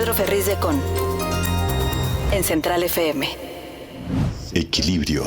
Pedro Ferriz de Con, en Central FM. Equilibrio.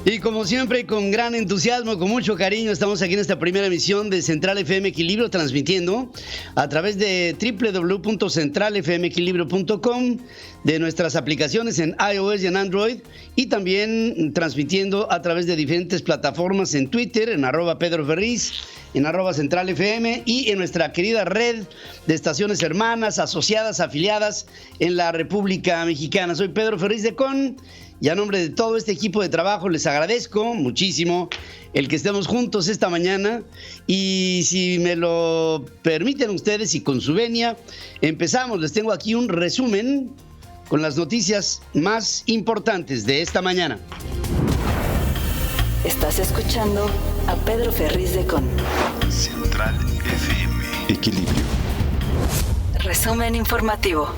Y como siempre, con gran entusiasmo, con mucho cariño, estamos aquí en esta primera emisión de Central FM Equilibrio, transmitiendo a través de www.centralfmequilibrio.com, de nuestras aplicaciones en iOS y en Android, y también transmitiendo a través de diferentes plataformas en Twitter, en @PedroFerriz, en @CentralFM y en nuestra querida red de estaciones hermanas, asociadas, afiliadas en la República Mexicana. Soy Pedro Ferriz de Con. Y a nombre de todo este equipo de trabajo les agradezco muchísimo el que estemos juntos esta mañana. Y si me lo permiten ustedes y con su venia, empezamos. Les tengo aquí un resumen con las noticias más importantes de esta mañana. Estás escuchando a Pedro Ferriz de Con. Central FM. Equilibrio. Resumen informativo.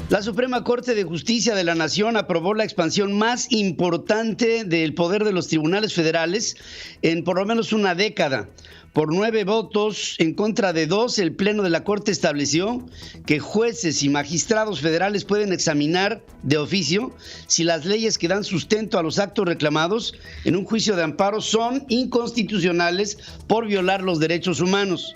La Suprema Corte de Justicia de la Nación aprobó la expansión más importante del poder de los tribunales federales en por lo menos una década. Por 9 votos en contra de 2, el Pleno de la Corte estableció que jueces y magistrados federales pueden examinar de oficio si las leyes que dan sustento a los actos reclamados en un juicio de amparo son inconstitucionales por violar los derechos humanos.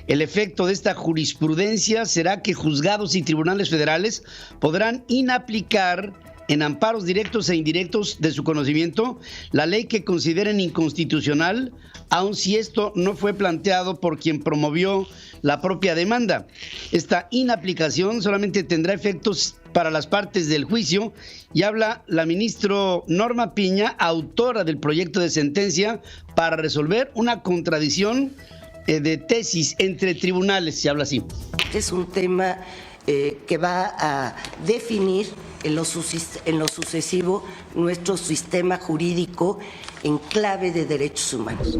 El efecto de esta jurisprudencia será que juzgados y tribunales federales podrán inaplicar en amparos directos e indirectos de su conocimiento la ley que consideren inconstitucional, aun si esto no fue planteado por quien promovió la propia demanda. Esta inaplicación solamente tendrá efectos para las partes del juicio, y habla la ministra Norma Piña, autora del proyecto de sentencia para resolver una contradicción de tesis entre tribunales, se habla así. Es un tema que va a definir en lo sucesivo nuestro sistema jurídico en clave de derechos humanos.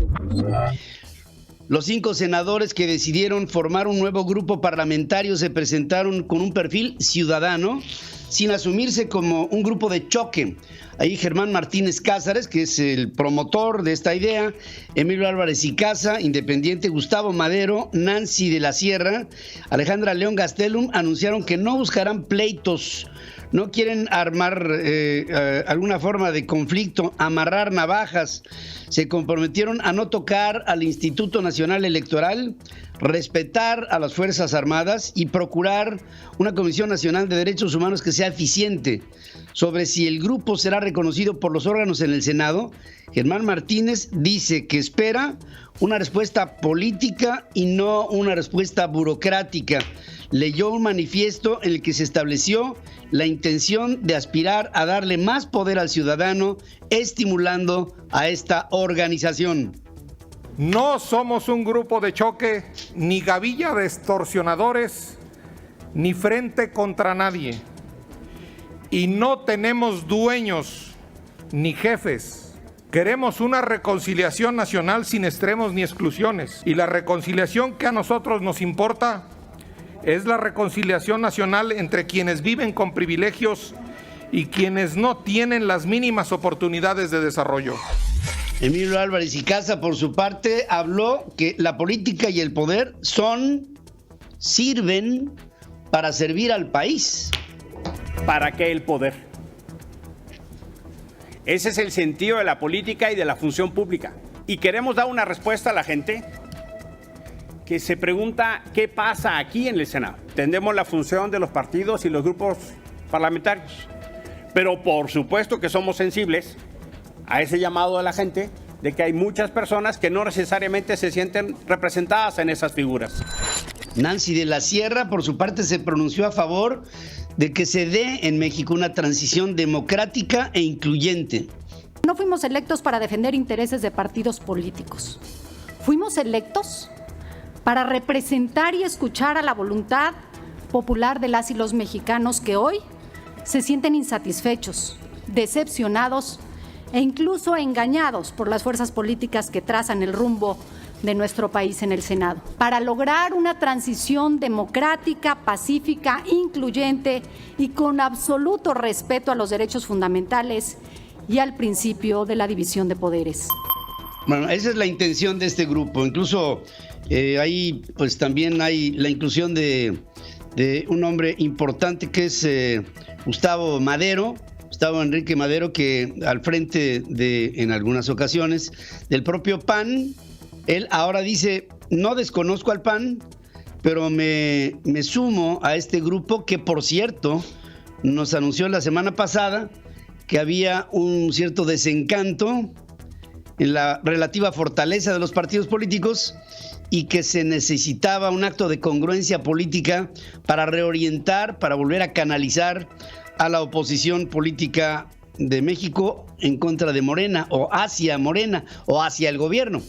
Los 5 senadores que decidieron formar un nuevo grupo parlamentario se presentaron con un perfil ciudadano, sin asumirse como un grupo de choque. Ahí Germán Martínez Cázares, que es el promotor de esta idea, Emilio Álvarez y Casa, independiente, Gustavo Madero, Nancy de la Sierra, Alejandra León Gastelum, anunciaron que no buscarán pleitos, no quieren armar alguna forma de conflicto, amarrar navajas. Se comprometieron a no tocar al Instituto Nacional Electoral, respetar a las Fuerzas Armadas y procurar una Comisión Nacional de Derechos Humanos que sea eficiente. Sobre si el grupo será reconocido por los órganos en el Senado, Germán Martínez dice que espera una respuesta política y no una respuesta burocrática. Leyó un manifiesto en el que se estableció la intención de aspirar a darle más poder al ciudadano, estimulando a esta organización. No somos un grupo de choque, ni gavilla de extorsionadores, ni frente contra nadie. Y no tenemos dueños ni jefes. Queremos una reconciliación nacional sin extremos ni exclusiones. Y la reconciliación que a nosotros nos importa es la reconciliación nacional entre quienes viven con privilegios y quienes no tienen las mínimas oportunidades de desarrollo. Emilio Álvarez y Casa, por su parte, habló que la política y el poder sirven para servir al país. ¿Para qué el poder? Ese es el sentido de la política y de la función pública. Y queremos dar una respuesta a la gente que se pregunta qué pasa aquí en el Senado. Entendemos la función de los partidos y los grupos parlamentarios, pero por supuesto que somos sensibles a ese llamado de la gente de que hay muchas personas que no necesariamente se sienten representadas en esas figuras. Nancy de la Sierra, por su parte, se pronunció a favor de que se dé en México una transición democrática e incluyente. No fuimos electos para defender intereses de partidos políticos. Fuimos electos para representar y escuchar a la voluntad popular de las y los mexicanos que hoy se sienten insatisfechos, decepcionados e incluso engañados por las fuerzas políticas que trazan el rumbo de nuestro país en el Senado, para lograr una transición democrática, pacífica, incluyente y con absoluto respeto a los derechos fundamentales y al principio de la división de poderes. Bueno, esa es la intención de este grupo. Incluso ahí pues también hay la inclusión de un hombre importante que es Gustavo Enrique Madero, que al frente en algunas ocasiones del propio PAN, él ahora dice, no desconozco al PAN, pero me sumo a este grupo que, por cierto, nos anunció la semana pasada que había un cierto desencanto en la relativa fortaleza de los partidos políticos y que se necesitaba un acto de congruencia política para reorientar, para volver a canalizar a la oposición política de México en contra de Morena o hacia el gobierno.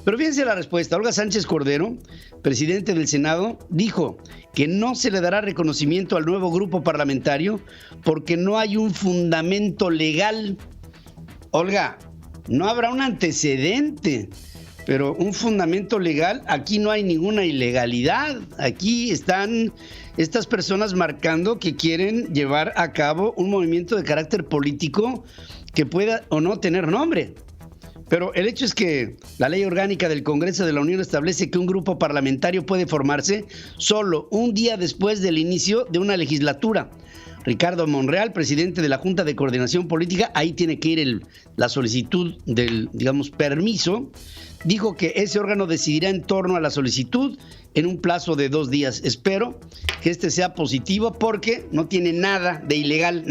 Pero fíjense la respuesta. Olga Sánchez Cordero, presidente del Senado, dijo que no se le dará reconocimiento al nuevo grupo parlamentario porque no hay un fundamento legal. Olga, no habrá un antecedente, pero un fundamento legal, aquí no hay ninguna ilegalidad. Aquí están estas personas marcando que quieren llevar a cabo un movimiento de carácter político que pueda o no tener nombre. Pero el hecho es que la ley orgánica del Congreso de la Unión establece que un grupo parlamentario puede formarse solo un día después del inicio de una legislatura. Ricardo Monreal, presidente de la Junta de Coordinación Política, ahí tiene que ir la solicitud del, permiso, dijo que ese órgano decidirá en torno a la solicitud en un plazo de 2 días. Espero que este sea positivo porque no tiene nada de ilegal,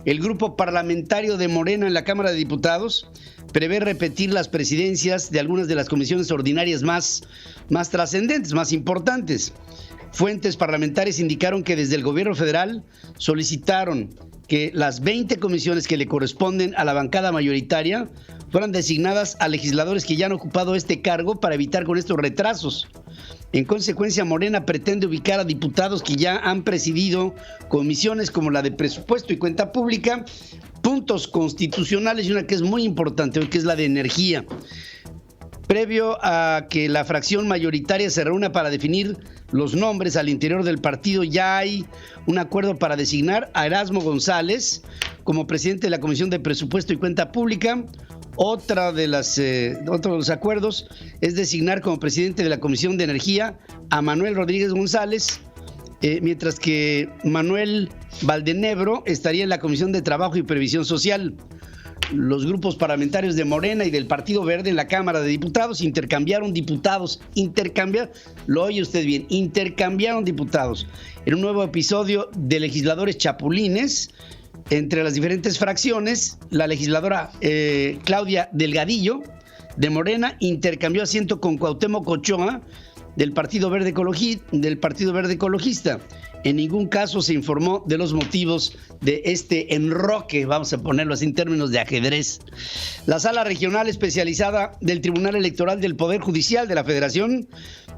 El grupo parlamentario de Morena en la Cámara de Diputados prevé repetir las presidencias de algunas de las comisiones ordinarias más trascendentes, más importantes. Fuentes parlamentarias indicaron que desde el gobierno federal solicitaron que las 20 comisiones que le corresponden a la bancada mayoritaria fueran designadas a legisladores que ya han ocupado este cargo para evitar con estos retrasos. En consecuencia, Morena pretende ubicar a diputados que ya han presidido comisiones como la de Presupuesto y Cuenta Pública, puntos constitucionales y una que es muy importante hoy, que es la de Energía. Previo a que la fracción mayoritaria se reúna para definir los nombres al interior del partido, ya hay un acuerdo para designar a Erasmo González como presidente de la Comisión de Presupuesto y Cuenta Pública. Otro de los acuerdos es designar como presidente de la Comisión de Energía a Manuel Rodríguez González, mientras que Manuel Valdenebro estaría en la Comisión de Trabajo y Previsión Social. Los grupos parlamentarios de Morena y del Partido Verde en la Cámara de Diputados intercambiaron diputados, lo oye usted bien, intercambiaron diputados en un nuevo episodio de legisladores chapulines entre las diferentes fracciones. La legisladora Claudia Delgadillo de Morena intercambió asiento con Cuauhtémoc Ochoa del Partido Verde Ecologista. En ningún caso se informó de los motivos de este enroque, vamos a ponerlo así en términos de ajedrez. La Sala Regional Especializada del Tribunal Electoral del Poder Judicial de la Federación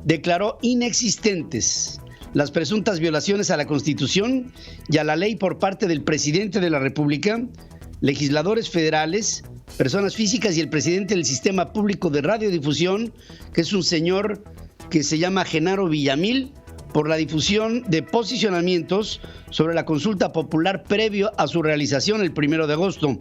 declaró inexistentes las presuntas violaciones a la Constitución y a la ley por parte del presidente de la República, legisladores federales, personas físicas y el presidente del Sistema Público de Radiodifusión, que es un señor que se llama Genaro Villamil, por la difusión de posicionamientos sobre la consulta popular previo a su realización el 1 de agosto.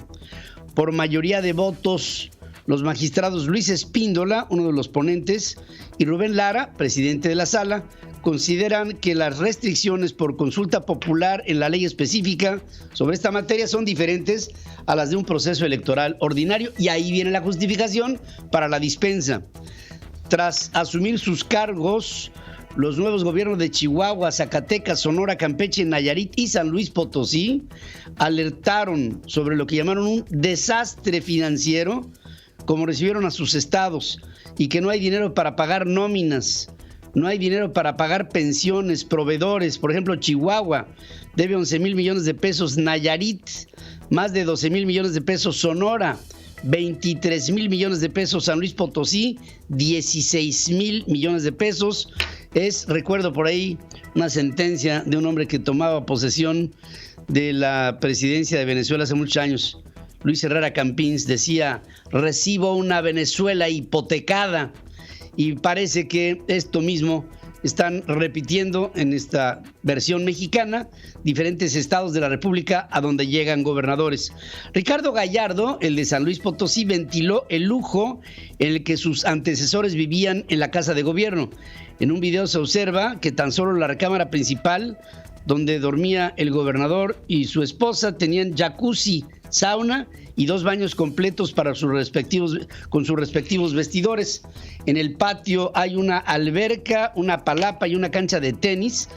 Por mayoría de votos, los magistrados Luis Espíndola, uno de los ponentes, y Rubén Lara, presidente de la sala, consideran que las restricciones por consulta popular en la ley específica sobre esta materia son diferentes a las de un proceso electoral ordinario, y ahí viene la justificación para la dispensa. Tras asumir sus cargos, los nuevos gobiernos de Chihuahua, Zacatecas, Sonora, Campeche, Nayarit y San Luis Potosí alertaron sobre lo que llamaron un desastre financiero, como recibieron a sus estados, y que no hay dinero para pagar nóminas, no hay dinero para pagar pensiones, proveedores. Por ejemplo, Chihuahua debe 11,000 millones de pesos, Nayarit más de 12,000 millones de pesos, Sonora 23,000 millones de pesos, San Luis Potosí 16,000 millones de pesos. Recuerdo por ahí una sentencia de un hombre que tomaba posesión de la presidencia de Venezuela hace muchos años, Luis Herrera Campins, decía: recibo una Venezuela hipotecada. Y parece que esto mismo están repitiendo en esta versión mexicana diferentes estados de la República a donde llegan gobernadores. Ricardo Gallardo, el de San Luis Potosí, ventiló el lujo en el que sus antecesores vivían en la casa de gobierno. En un video se observa que tan solo la recámara principal, donde dormía el gobernador y su esposa, tenían jacuzzi, sauna y 2 baños completos para con sus respectivos vestidores. En el patio hay una alberca, una palapa y una cancha de tenis,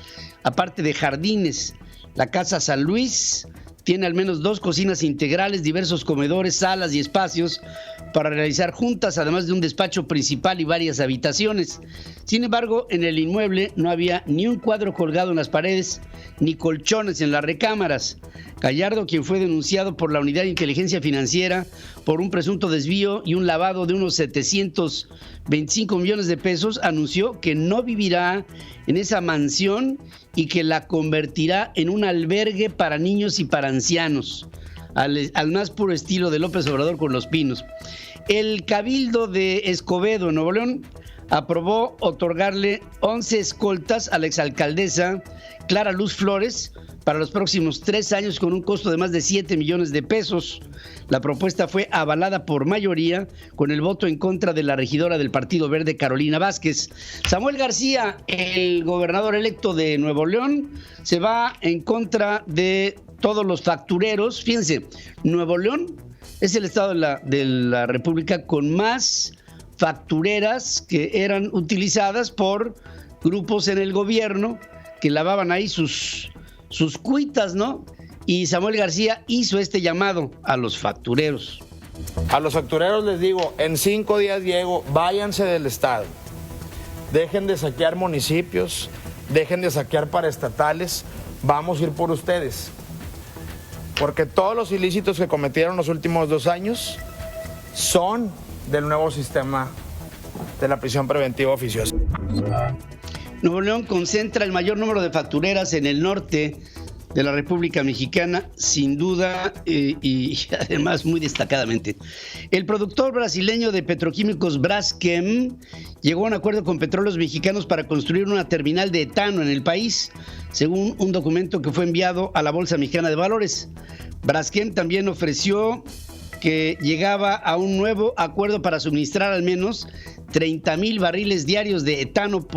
aparte de jardines. La Casa San Luis tiene al menos 2 cocinas integrales, diversos comedores, salas y espacios para realizar juntas, además de un despacho principal y varias habitaciones. Sin embargo, en el inmueble no había ni un cuadro colgado en las paredes, ni colchones en las recámaras. Gallardo, quien fue denunciado por la Unidad de Inteligencia Financiera por un presunto desvío y un lavado de unos 725 millones de pesos, anunció que no vivirá en esa mansión y que la convertirá en un albergue para niños y para ancianos, al más puro estilo de López Obrador con Los Pinos. El Cabildo de Escobedo, en Nuevo León, aprobó otorgarle 11 escoltas a la exalcaldesa Clara Luz Flores para los próximos 3 años con un costo de más de 7 millones de pesos. La propuesta fue avalada por mayoría con el voto en contra de la regidora del Partido Verde, Carolina Vázquez. Samuel García, el gobernador electo de Nuevo León, se va en contra de todos los factureros. Fíjense, Nuevo León es el estado de la República con más factureras que eran utilizadas por grupos en el gobierno que lavaban ahí sus cuitas, ¿no? Y Samuel García hizo este llamado a los factureros. A los factureros les digo, en 5 días llego, váyanse del estado. Dejen de saquear municipios, dejen de saquear paraestatales, vamos a ir por ustedes. Porque todos los ilícitos que cometieron los últimos 2 años son del nuevo sistema de la prisión preventiva oficiosa. Nuevo León concentra el mayor número de factureras en el norte de la República Mexicana, sin duda, y además muy destacadamente. El productor brasileño de petroquímicos Braskem llegó a un acuerdo con Petróleos Mexicanos para construir una terminal de etano en el país, según un documento que fue enviado a la Bolsa Mexicana de Valores. Braskem también ofreció que llegaba a un nuevo acuerdo para suministrar al menos 30,000 barriles diarios de etano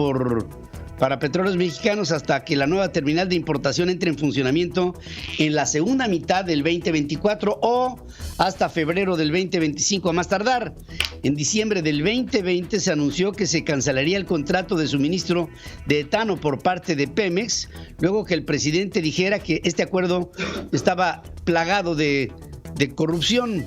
para Petróleos Mexicanos hasta que la nueva terminal de importación entre en funcionamiento en la segunda mitad del 2024 o hasta febrero del 2025 a más tardar. En diciembre del 2020 se anunció que se cancelaría el contrato de suministro de etano por parte de Pemex, luego que el presidente dijera que este acuerdo estaba plagado de corrupción.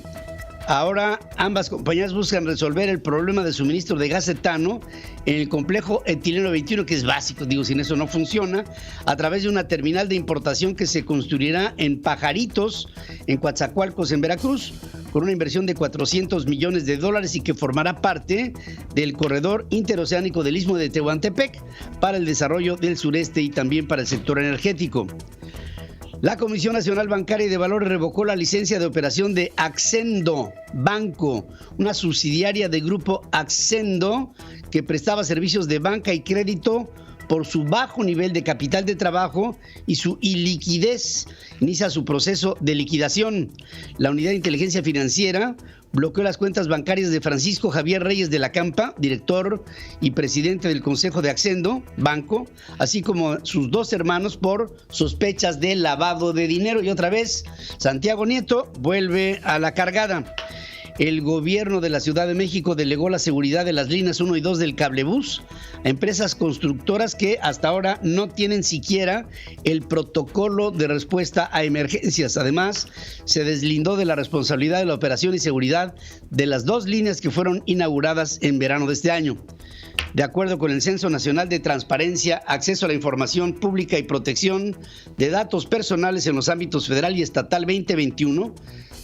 Ahora ambas compañías buscan resolver el problema de suministro de gas etano en el complejo etileno 21, que es básico, sin eso no funciona, a través de una terminal de importación que se construirá en Pajaritos, en Coatzacoalcos, en Veracruz, con una inversión de $400 millones y que formará parte del corredor interoceánico del Istmo de Tehuantepec para el desarrollo del sureste y también para el sector energético. La Comisión Nacional Bancaria y de Valores revocó la licencia de operación de Accendo Banco, una subsidiaria del grupo Accendo que prestaba servicios de banca y crédito por su bajo nivel de capital de trabajo y su iliquidez. Inicia su proceso de liquidación. La Unidad de Inteligencia Financiera bloqueó las cuentas bancarias de Francisco Javier Reyes de la Campa, director y presidente del Consejo de Accendo Banco, así como sus 2 hermanos por sospechas de lavado de dinero. Y otra vez, Santiago Nieto vuelve a la cargada. El gobierno de la Ciudad de México delegó la seguridad de las líneas 1 y 2 del cablebús a empresas constructoras que hasta ahora no tienen siquiera el protocolo de respuesta a emergencias. Además, se deslindó de la responsabilidad de la operación y seguridad de las 2 líneas que fueron inauguradas en verano de este año. De acuerdo con el Censo Nacional de Transparencia, Acceso a la Información Pública y Protección de Datos Personales en los ámbitos federal y estatal 2021,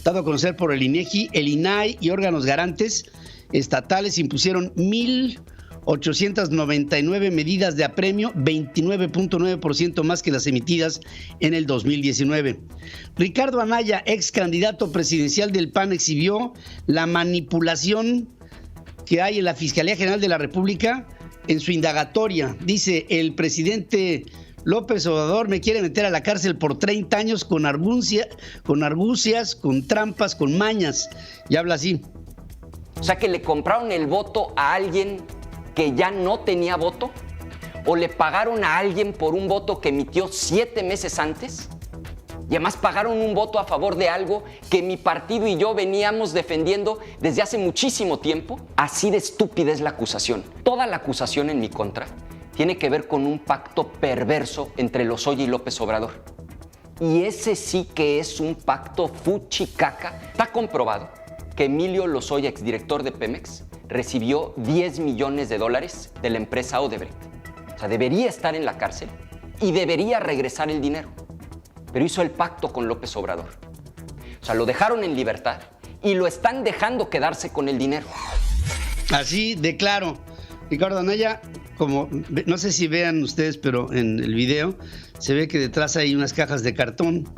dado a conocer por el INEGI, el INAI y órganos garantes estatales impusieron 1,899 medidas de apremio, 29.9% más que las emitidas en el 2019. Ricardo Anaya, ex candidato presidencial del PAN, exhibió la manipulación que hay en la Fiscalía General de la República en su indagatoria. Dice, el presidente López Obrador me quiere meter a la cárcel por 30 años con argucias, con trampas, con mañas. Y habla así. O sea, que le compraron el voto a alguien que ya no tenía voto, o le pagaron a alguien por un voto que emitió 7 meses antes, y además pagaron un voto a favor de algo que mi partido y yo veníamos defendiendo desde hace muchísimo tiempo. Así de estúpida es la acusación. Toda la acusación en mi contra tiene que ver con un pacto perverso entre Lozoya y López Obrador. Y ese sí que es un pacto fuchicaca. Está comprobado que Emilio Lozoya, exdirector de Pemex, recibió $10 millones de la empresa Odebrecht. O sea, debería estar en la cárcel y debería regresar el dinero. Pero hizo el pacto con López Obrador. O sea, lo dejaron en libertad y lo están dejando quedarse con el dinero. Así de claro. Ricardo Anaya, como no sé si vean ustedes, pero en el video se ve que detrás hay unas cajas de cartón.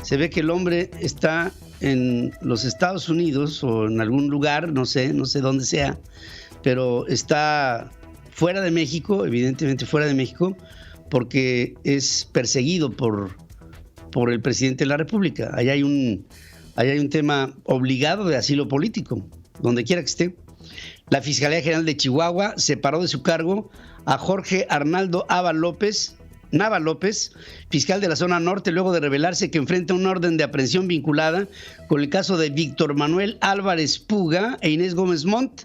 Se ve que el hombre está en los Estados Unidos o en algún lugar, no sé dónde sea, pero está fuera de México, evidentemente fuera de México, porque es perseguido por el presidente de la República. Ahí hay un tema obligado de asilo político, donde quiera que esté. La Fiscalía General de Chihuahua separó de su cargo a Jorge Arnaldo Nava López, fiscal de la zona norte, luego de revelarse que enfrenta una orden de aprehensión vinculada con el caso de Víctor Manuel Álvarez Puga e Inés Gómez Montt,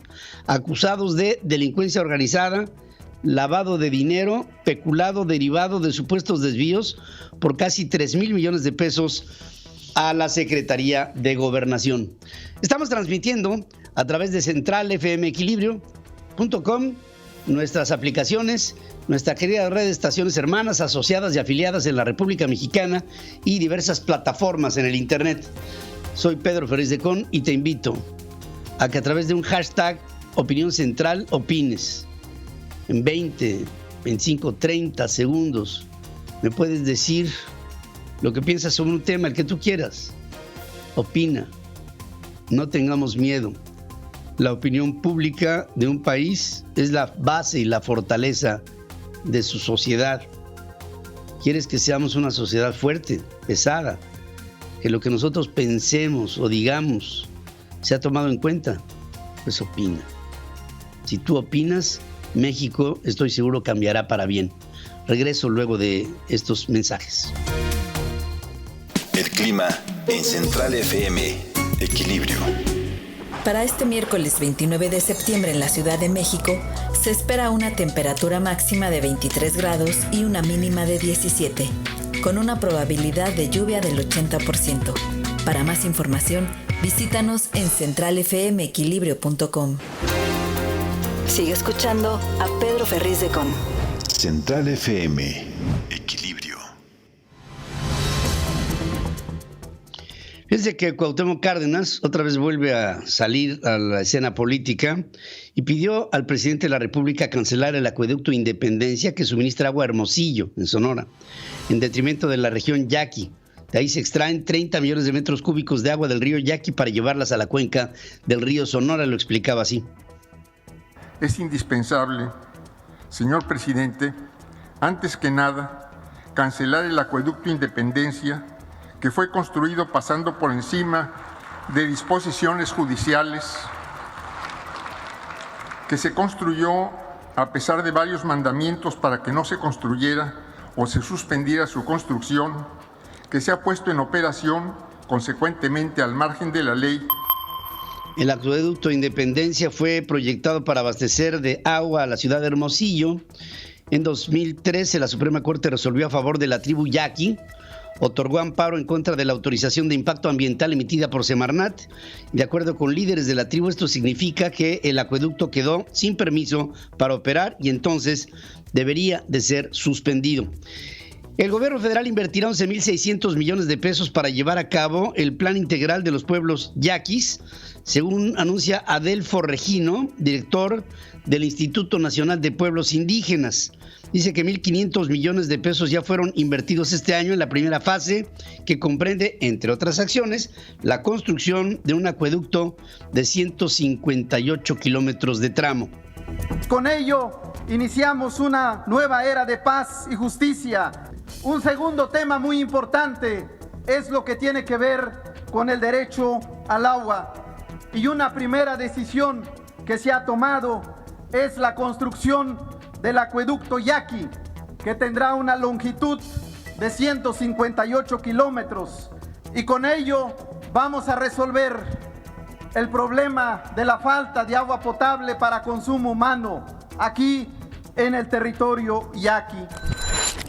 acusados de delincuencia organizada, lavado de dinero, peculado derivado de supuestos desvíos por casi 3,000 millones de pesos a la Secretaría de Gobernación. Estamos transmitiendo a través de centralfmequilibrio.com, nuestras aplicaciones, nuestra querida red de estaciones hermanas, asociadas y afiliadas en la República Mexicana y diversas plataformas en el Internet. Soy Pedro Ferriz de Con y te invito a que a través de un hashtag Opinión Central opines. En 20, 25, 30 segundos me puedes decir lo que piensas sobre un tema, el que tú quieras. Opina. No tengamos miedo. La opinión pública de un país es la base y la fortaleza de su sociedad. ¿Quieres que seamos una sociedad fuerte, pesada? Que lo que nosotros pensemos o digamos sea tomado en cuenta. Pues opina. Si tú opinas, México, estoy seguro, cambiará para bien. Regreso luego de estos mensajes. El clima en Central FM. Equilibrio. Para este miércoles 29 de septiembre en la Ciudad de México, se espera una temperatura máxima de 23 grados y una mínima de 17, con una probabilidad de lluvia del 80%. Para más información, visítanos en centralfmequilibrio.com. Sigue escuchando a Pedro Ferriz de Con. Central FM. Equilibrio. Fíjense que Cuauhtémoc Cárdenas otra vez vuelve a salir a la escena política y pidió al presidente de la República cancelar el acueducto Independencia que suministra agua a Hermosillo, en Sonora, en detrimento de la región Yaqui. De ahí se extraen 30 millones de metros cúbicos de agua del río Yaqui para llevarlas a la cuenca del río Sonora, lo explicaba así. Es indispensable, señor presidente, antes que nada, cancelar el acueducto Independencia, que fue construido pasando por encima de disposiciones judiciales, que se construyó a pesar de varios mandamientos para que no se construyera o se suspendiera su construcción, que se ha puesto en operación consecuentemente al margen de la ley. El acueducto Independencia fue proyectado para abastecer de agua a la ciudad de Hermosillo. En 2013, la Suprema Corte resolvió a favor de la tribu Yaqui, otorgó amparo en contra de la autorización de impacto ambiental emitida por Semarnat. De acuerdo con líderes de la tribu, esto significa que el acueducto quedó sin permiso para operar y entonces debería de ser suspendido. El gobierno federal invertirá 11,600 millones de pesos para llevar a cabo el plan integral de los pueblos yaquis, según anuncia Adelfo Regino, director del Instituto Nacional de Pueblos Indígenas. Dice que 1,500 millones de pesos ya fueron invertidos este año en la primera fase, que comprende, entre otras acciones, la construcción de un acueducto de 158 kilómetros de tramo. Con ello, iniciamos una nueva era de paz y justicia. Un segundo tema muy importante es lo que tiene que ver con el derecho al agua. Y una primera decisión que se ha tomado es la construcción del acueducto Yaqui, que tendrá una longitud de 158 kilómetros. Y con ello vamos a resolver el problema de la falta de agua potable para consumo humano aquí en el territorio yaqui.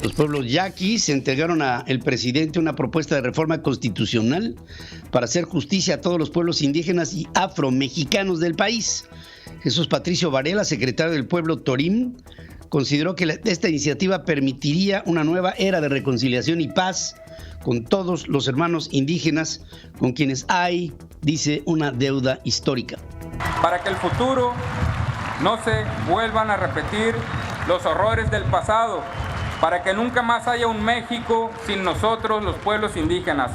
Los pueblos yaquis entregaron al presidente una propuesta de reforma constitucional para hacer justicia a todos los pueblos indígenas y afromexicanos del país. Jesús Patricio Varela, secretario del pueblo Torim, consideró que esta iniciativa permitiría una nueva era de reconciliación y paz con todos los hermanos indígenas con quienes hay, dice, una deuda histórica. Para que el futuro no se vuelvan a repetir los horrores del pasado, para que nunca más haya un México sin nosotros, los pueblos indígenas.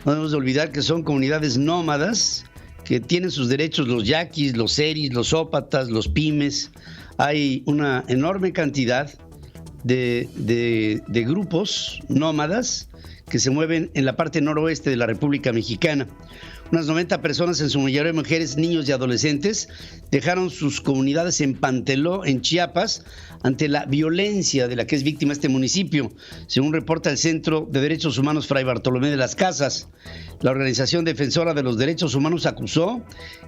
No debemos olvidar que son comunidades nómadas que tienen sus derechos, los yaquis, los seris, los ópatas, los pimes. Hay una enorme cantidad de grupos nómadas que se mueven en la parte noroeste de la República Mexicana. Unas 90 personas, en su mayoría mujeres, niños y adolescentes, dejaron sus comunidades en Panteló, en Chiapas, ante la violencia de la que es víctima este municipio, según reporta el Centro de Derechos Humanos Fray Bartolomé de las Casas. La organización defensora de los derechos humanos acusó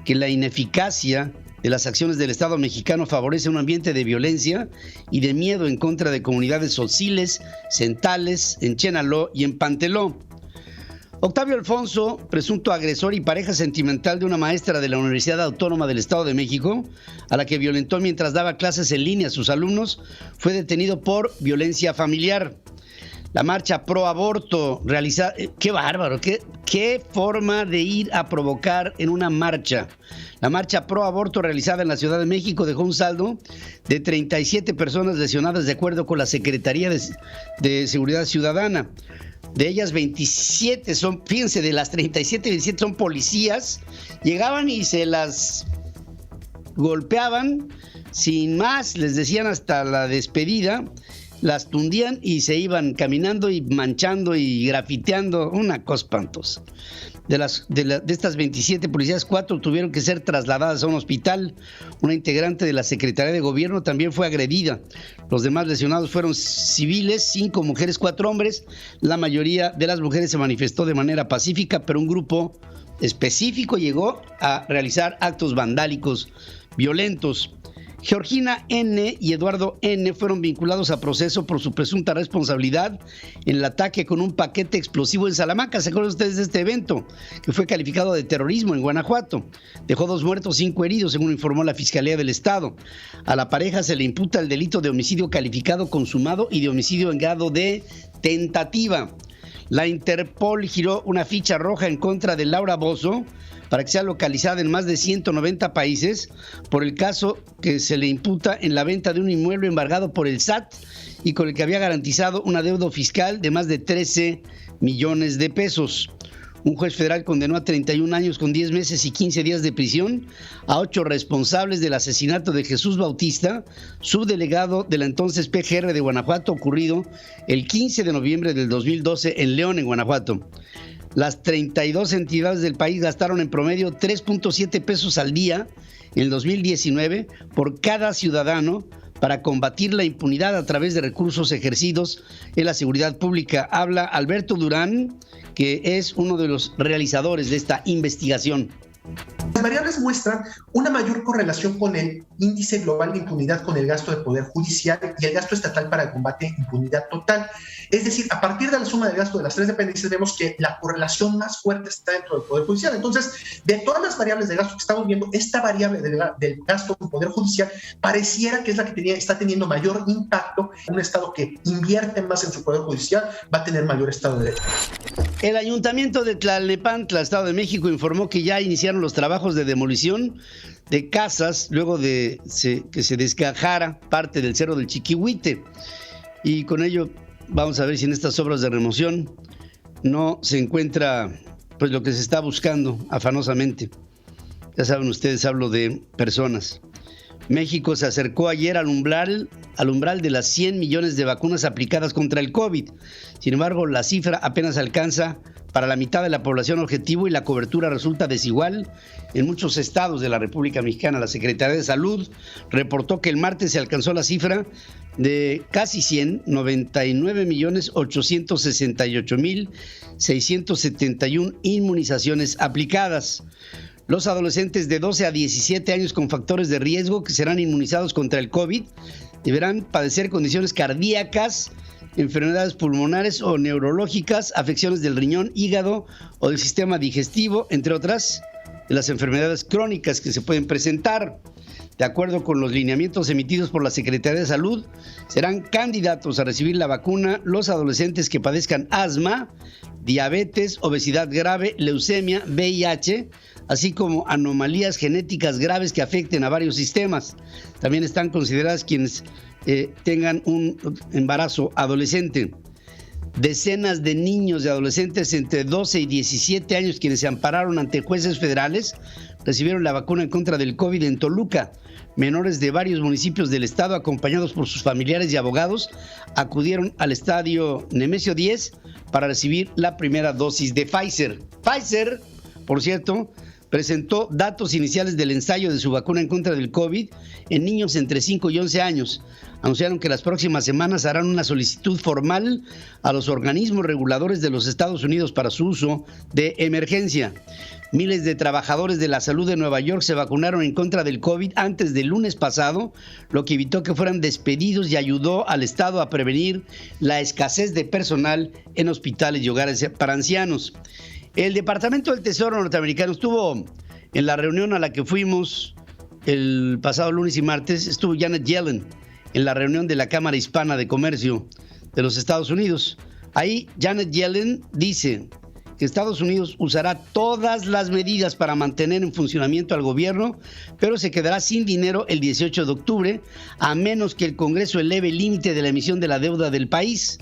que la ineficacia de las acciones del Estado mexicano favorece un ambiente de violencia y de miedo en contra de comunidades tzotzíles, centales, en Chenaló y en Panteló. Octavio Alfonso, presunto agresor y pareja sentimental de una maestra de la Universidad Autónoma del Estado de México, a la que violentó mientras daba clases en línea a sus alumnos, fue detenido por violencia familiar. La marcha pro aborto realizada, qué bárbaro, qué forma de ir a provocar en una marcha. La marcha pro aborto realizada en la Ciudad de México dejó un saldo de 37 personas lesionadas de acuerdo con la Secretaría de Seguridad Ciudadana. De ellas 27 son, fíjense, de las 37, 27 son policías, llegaban y se las golpeaban, sin más, les decían hasta la despedida, las tundían y se iban caminando y manchando y grafiteando, una cosa espantosa. De estas 27 policías, 4 tuvieron que ser trasladadas a un hospital. Una integrante de la Secretaría de Gobierno también fue agredida. Los demás lesionados fueron civiles, 5 mujeres, 4 hombres. La mayoría de las mujeres se manifestó de manera pacífica, pero un grupo específico llegó a realizar actos vandálicos violentos. Georgina N. y Eduardo N. fueron vinculados a proceso por su presunta responsabilidad en el ataque con un paquete explosivo en Salamanca. ¿Se acuerdan ustedes de este evento? Que fue calificado de terrorismo en Guanajuato. Dejó 2 muertos, 5 heridos, según informó la Fiscalía del Estado. A la pareja se le imputa el delito de homicidio calificado consumado y de homicidio en grado de tentativa. La Interpol giró una ficha roja en contra de Laura Bozzo para que sea localizada en más de 190 países por el caso que se le imputa en la venta de un inmueble embargado por el SAT y con el que había garantizado un adeudo fiscal de más de 13 millones de pesos. Un juez federal condenó a 31 años con 10 meses y 15 días de prisión a 8 responsables del asesinato de Jesús Bautista, subdelegado de la entonces PGR de Guanajuato, ocurrido el 15 de noviembre del 2012 en León, en Guanajuato. Las 32 entidades del país gastaron en promedio 3.7 pesos al día en el 2019 por cada ciudadano para combatir la impunidad a través de recursos ejercidos en la seguridad pública. Habla Alberto Durán, que es uno de los realizadores de esta investigación. Las variables muestran una mayor correlación con el índice global de impunidad con el gasto de poder judicial y el gasto estatal para el combate a impunidad total. Es decir, a partir de la suma del gasto de las 3 dependencias vemos que la correlación más fuerte está dentro del poder judicial. Entonces, de todas las variables de gasto que estamos viendo, esta variable del gasto del poder judicial pareciera que es la que está teniendo mayor impacto. Un estado que invierte más en su poder judicial va a tener mayor estado de derecho. El Ayuntamiento de Tlalnepantla, Estado de México, informó que ya iniciaron los trabajos de demolición de casas luego de que se desgajara parte del Cerro del Chiquihuite. Y con ello vamos a ver si en estas obras de remoción no se encuentra pues lo que se está buscando afanosamente. Ya saben ustedes, hablo de personas México se acercó ayer al umbral de las 100 millones de vacunas aplicadas contra el COVID. Sin embargo, la cifra apenas alcanza para la mitad de la población objetivo y la cobertura resulta desigual en muchos estados de la República Mexicana. La Secretaría de Salud reportó que el martes se alcanzó la cifra de casi 99.868.671 inmunizaciones aplicadas. Los adolescentes de 12 a 17 años con factores de riesgo que serán inmunizados contra el COVID deberán padecer condiciones cardíacas, enfermedades pulmonares o neurológicas, afecciones del riñón, hígado o del sistema digestivo, entre otras de las enfermedades crónicas que se pueden presentar. De acuerdo con los lineamientos emitidos por la Secretaría de Salud, serán candidatos a recibir la vacuna los adolescentes que padezcan asma, diabetes, obesidad grave, leucemia, VIH, así como anomalías genéticas graves que afecten a varios sistemas. También están consideradas quienes tengan un embarazo adolescente. Decenas de niños y adolescentes entre 12 y 17 años quienes se ampararon ante jueces federales recibieron la vacuna en contra del COVID en Toluca. Menores de varios municipios del estado, acompañados por sus familiares y abogados, acudieron al estadio Nemesio 10 para recibir la primera dosis de Pfizer. Pfizer, por cierto, presentó datos iniciales del ensayo de su vacuna en contra del COVID en niños entre 5 y 11 años. Anunciaron que las próximas semanas harán una solicitud formal a los organismos reguladores de los Estados Unidos para su uso de emergencia. Miles de trabajadores de la salud de Nueva York se vacunaron en contra del COVID antes del lunes pasado, lo que evitó que fueran despedidos y ayudó al Estado a prevenir la escasez de personal en hospitales y hogares para ancianos. El Departamento del Tesoro norteamericano estuvo en la reunión a la que fuimos el pasado lunes y martes. Estuvo Janet Yellen en la reunión de la Cámara Hispana de Comercio de los Estados Unidos. Ahí Janet Yellen dice que Estados Unidos usará todas las medidas para mantener en funcionamiento al gobierno, pero se quedará sin dinero el 18 de octubre, a menos que el Congreso eleve el límite de la emisión de la deuda del país,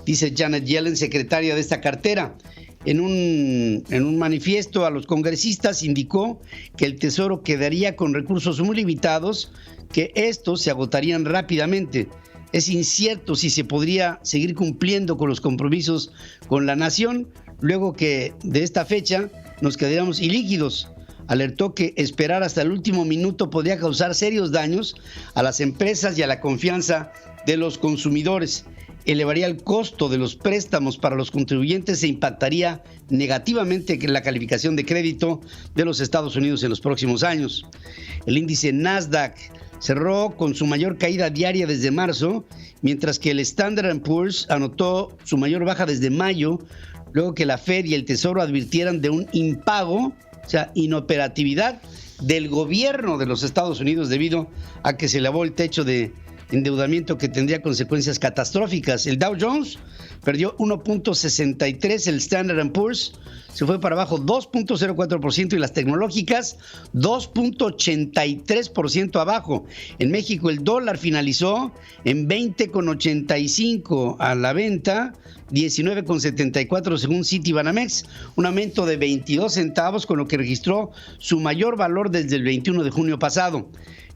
dice Janet Yellen, secretaria de esta cartera. En un manifiesto a los congresistas indicó que el Tesoro quedaría con recursos muy limitados, que estos se agotarían rápidamente. Es incierto si se podría seguir cumpliendo con los compromisos con la nación, luego que de esta fecha nos quedaríamos ilíquidos. Alertó que esperar hasta el último minuto podría causar serios daños a las empresas y a la confianza de los consumidores. Elevaría el costo de los préstamos para los contribuyentes e impactaría negativamente en la calificación de crédito de los Estados Unidos en los próximos años. El índice Nasdaq cerró con su mayor caída diaria desde marzo, mientras que el Standard & Poor's anotó su mayor baja desde mayo, luego que la Fed y el Tesoro advirtieran de un impago, o sea, inoperatividad del gobierno de los Estados Unidos debido a que se elevó el techo de endeudamiento que tendría consecuencias catastróficas. El Dow Jones perdió 1.63%, el Standard & Poor's se fue para abajo 2.04% y las tecnológicas 2.83% abajo. En México el dólar finalizó en 20.85 a la venta, 19.74 según Citibanamex, un aumento de 22 centavos, con lo que registró su mayor valor desde el 21 de junio pasado.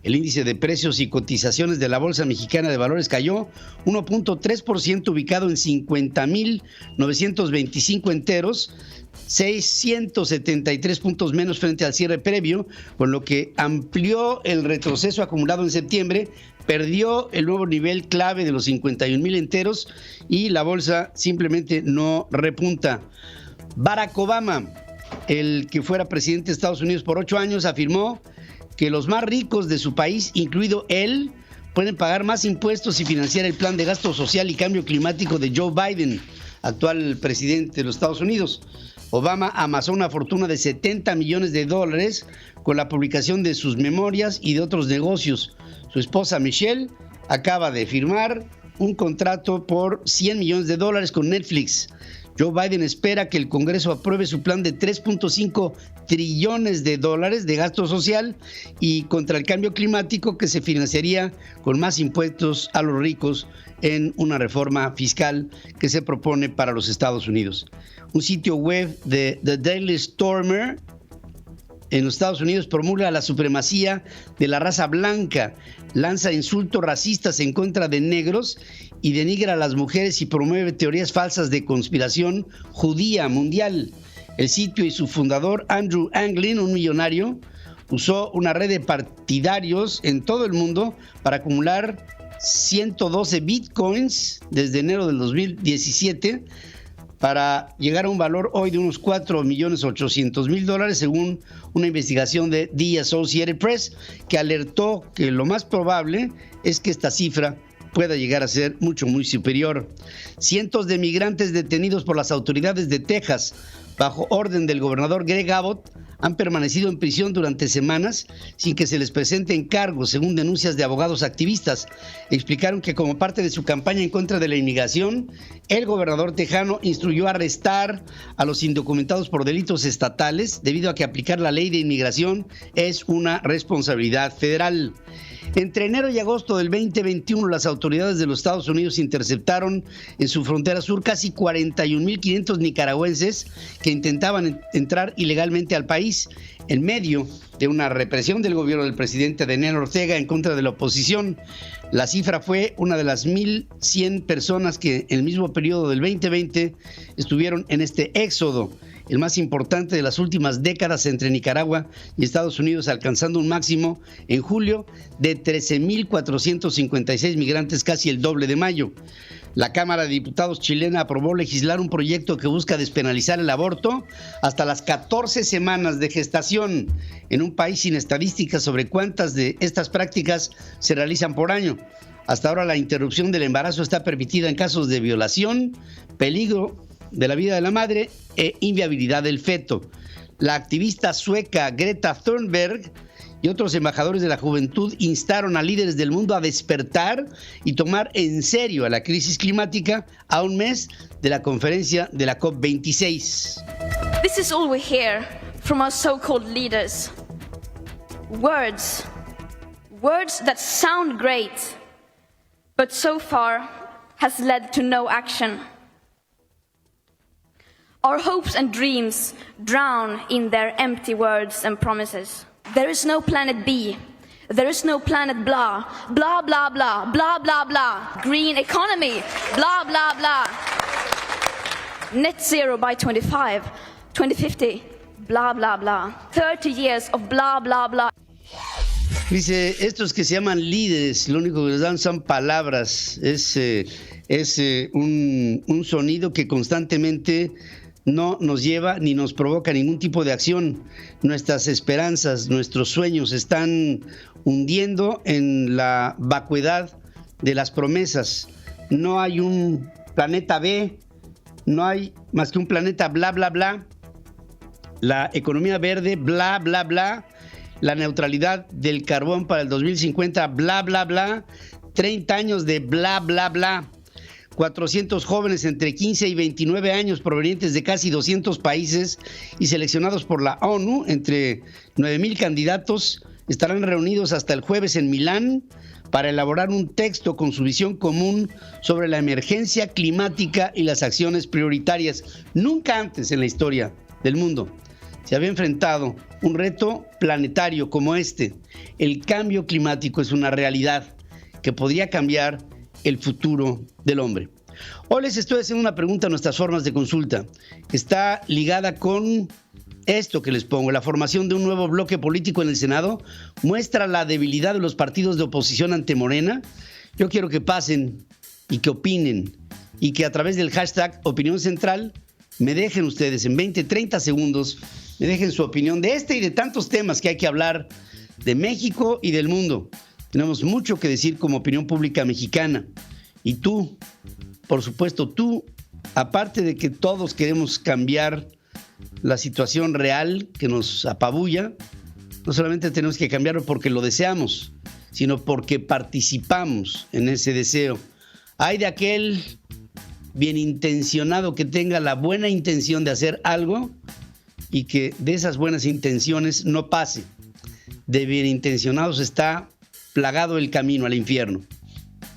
El índice de precios y cotizaciones de la Bolsa Mexicana de Valores cayó 1.3%, ubicado en 50.925 enteros, 673 puntos menos frente al cierre previo, con lo que amplió el retroceso acumulado en septiembre, perdió el nuevo nivel clave de los 51,000 enteros y la bolsa simplemente no repunta. Barack Obama, el que fuera presidente de Estados Unidos por 8 años, afirmó que los más ricos de su país, incluido él, pueden pagar más impuestos y financiar el plan de gasto social y cambio climático de Joe Biden, actual presidente de los Estados Unidos. Obama amasó una fortuna de $70 millones con la publicación de sus memorias y de otros negocios. Su esposa Michelle acaba de firmar un contrato por $100 millones con Netflix. Joe Biden espera que el Congreso apruebe su plan de $3.5 trillones de gasto social y contra el cambio climático, que se financiaría con más impuestos a los ricos en una reforma fiscal que se propone para los Estados Unidos. Un sitio web de The Daily Stormer en los Estados Unidos promulga la supremacía de la raza blanca, lanza insultos racistas en contra de negros y denigra a las mujeres y promueve teorías falsas de conspiración judía mundial. El sitio y su fundador, Andrew Anglin, un millonario, usó una red de partidarios en todo el mundo para acumular 112 bitcoins desde enero del 2017 para llegar a un valor hoy de unos $4.800.000, según una investigación de The Associated Press, que alertó que lo más probable es que esta cifra pueda llegar a ser muy superior. Cientos de migrantes detenidos por las autoridades de Texas bajo orden del gobernador Greg Abbott han permanecido en prisión durante semanas sin que se les presenten cargos, según denuncias de abogados activistas. Explicaron que como parte de su campaña en contra de la inmigración, el gobernador tejano instruyó a arrestar a los indocumentados por delitos estatales, debido a que aplicar la ley de inmigración es una responsabilidad federal. Entre enero y agosto del 2021, las autoridades de los Estados Unidos interceptaron en su frontera sur casi 41.500 nicaragüenses que intentaban entrar ilegalmente al país, en medio de una represión del gobierno del presidente Daniel Ortega en contra de la oposición. La cifra fue una de las 1.100 personas que en el mismo periodo del 2020 estuvieron en este éxodo, el más importante de las últimas décadas entre Nicaragua y Estados Unidos, alcanzando un máximo en julio de 13.456 migrantes, casi el doble de mayo. La Cámara de Diputados chilena aprobó legislar un proyecto que busca despenalizar el aborto hasta las 14 semanas de gestación, en un país sin estadísticas sobre cuántas de estas prácticas se realizan por año. Hasta ahora la interrupción del embarazo está permitida en casos de violación, peligro de la vida de la madre e inviabilidad del feto. La activista sueca Greta Thunberg y otros embajadores de la juventud instaron a líderes del mundo a despertar y tomar en serio a la crisis climática a un mes de la conferencia de la COP26. This is all we hear from our so-called leaders. Words that sound great, but so far has led to no action. Our hopes and dreams drown in their empty words and promises. There is no planet B. There is no planet blah, blah, blah, blah, blah, blah, blah. Green economy, blah, blah, blah. Net zero by 2050, blah, blah, blah. 30 years of blah, blah, blah. Dice, estos que se llaman líderes, lo único que les dan son palabras. Es un sonido que constantemente no nos lleva ni nos provoca ningún tipo de acción. Nuestras esperanzas, nuestros sueños están hundiendo en la vacuidad de las promesas. No hay un planeta B, no hay más que un planeta bla, bla, bla. La economía verde, bla, bla, bla. La neutralidad del carbón para el 2050, bla, bla, bla. 30 años de bla, bla, bla. 400 jóvenes entre 15 y 29 años provenientes de casi 200 países y seleccionados por la ONU, entre 9,000 candidatos, estarán reunidos hasta el jueves en Milán para elaborar un texto con su visión común sobre la emergencia climática y las acciones prioritarias. Nunca antes en la historia del mundo se había enfrentado un reto planetario como este. El cambio climático es una realidad que podría cambiar el futuro del hombre. Hoy les estoy haciendo una pregunta a nuestras formas de consulta. Está ligada con esto que les pongo. La formación de un nuevo bloque político en el Senado muestra la debilidad de los partidos de oposición ante Morena. Yo quiero que pasen y que opinen y que a través del hashtag Opinión Central me dejen ustedes en 20, 30 segundos, me dejen su opinión de este y de tantos temas que hay que hablar de México y del mundo. Tenemos mucho que decir como opinión pública mexicana. Y tú, por supuesto, tú, aparte de que todos queremos cambiar la situación real que nos apabulla, no solamente tenemos que cambiarlo porque lo deseamos, sino porque participamos en ese deseo. Hay de aquel bien intencionado que tenga la buena intención de hacer algo y que de esas buenas intenciones no pase. De bien intencionados está plagado el camino al infierno,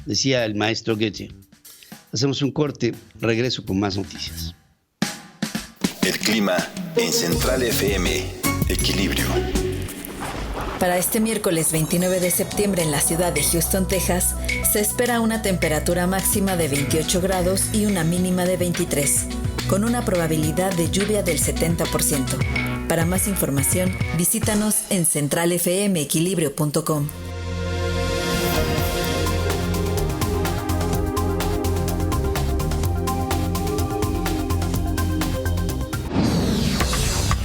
decía el maestro Goethe. Hacemos un corte, regreso con más noticias. El clima en Central FM. Equilibrio. Para este miércoles 29 de septiembre en la ciudad de Houston, Texas, se espera una temperatura máxima de 28 grados y una mínima de 23, con una probabilidad de lluvia del 70%. Para más información, visítanos en centralfmequilibrio.com.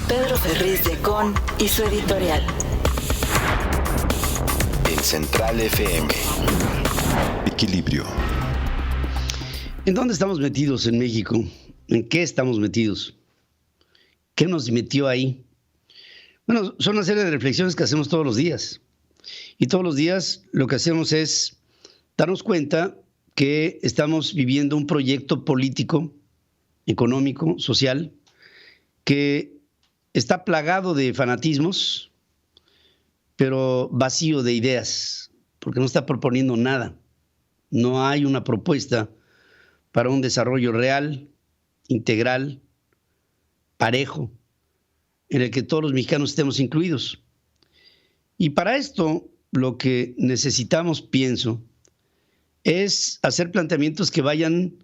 Pedro Ferriz de Con y su editorial. En Central FM. Equilibrio. ¿En dónde estamos metidos en México? ¿En qué estamos metidos? ¿Qué nos metió ahí? Bueno, son una serie de reflexiones que hacemos todos los días. Y todos los días lo que hacemos es darnos cuenta que estamos viviendo un proyecto político, económico, social, que está plagado de fanatismos, pero vacío de ideas, porque no está proponiendo nada. No hay una propuesta para un desarrollo real, integral, parejo, en el que todos los mexicanos estemos incluidos. Y para esto, lo que necesitamos, pienso, es hacer planteamientos que vayan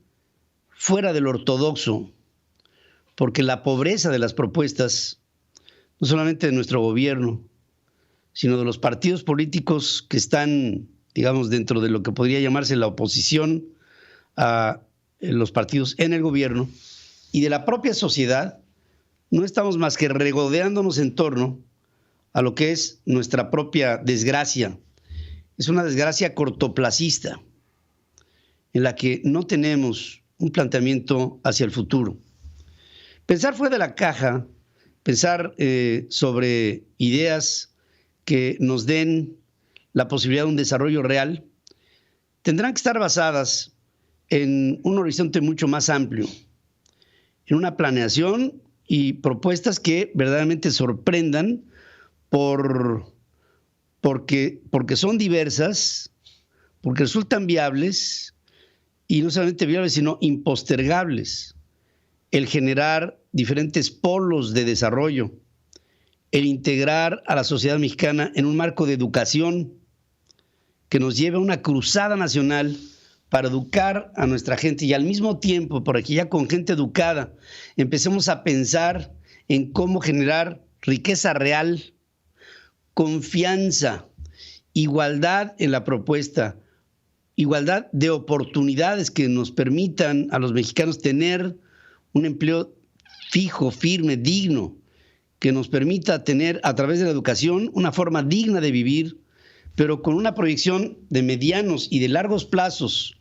fuera del ortodoxo, porque la pobreza de las propuestas, no solamente de nuestro gobierno, sino de los partidos políticos que están, digamos, dentro de lo que podría llamarse la oposición a los partidos en el gobierno, y de la propia sociedad, no estamos más que regodeándonos en torno a lo que es nuestra propia desgracia. Es una desgracia cortoplacista, en la que no tenemos un planteamiento hacia el futuro. Pensar fuera de la caja, pensar sobre ideas que nos den la posibilidad de un desarrollo real, tendrán que estar basadas en un horizonte mucho más amplio, en una planeación y propuestas que verdaderamente sorprendan porque son diversas, porque resultan viables, y no solamente viables, sino impostergables. El generar diferentes polos de desarrollo, el integrar a la sociedad mexicana en un marco de educación que nos lleve a una cruzada nacional para educar a nuestra gente, y al mismo tiempo, por aquí ya con gente educada, empecemos a pensar en cómo generar riqueza real, confianza, igualdad en la propuesta, igualdad de oportunidades que nos permitan a los mexicanos tener un empleo fijo, firme, digno, que nos permita tener a través de la educación una forma digna de vivir, pero con una proyección de medianos y de largos plazos,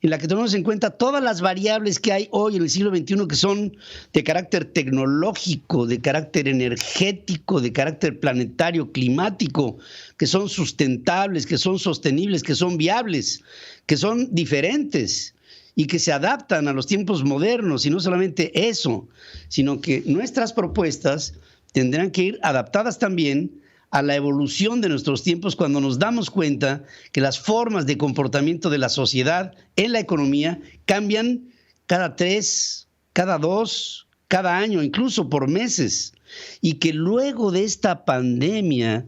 en la que tenemos en cuenta todas las variables que hay hoy en el siglo XXI, que son de carácter tecnológico, de carácter energético, de carácter planetario, climático, que son sustentables, que son sostenibles, que son viables, que son diferentes y que se adaptan a los tiempos modernos. Y no solamente eso, sino que nuestras propuestas tendrán que ir adaptadas también a la evolución de nuestros tiempos, cuando nos damos cuenta que las formas de comportamiento de la sociedad en la economía cambian cada 3, cada 2, cada año, incluso por meses. Y que luego de esta pandemia,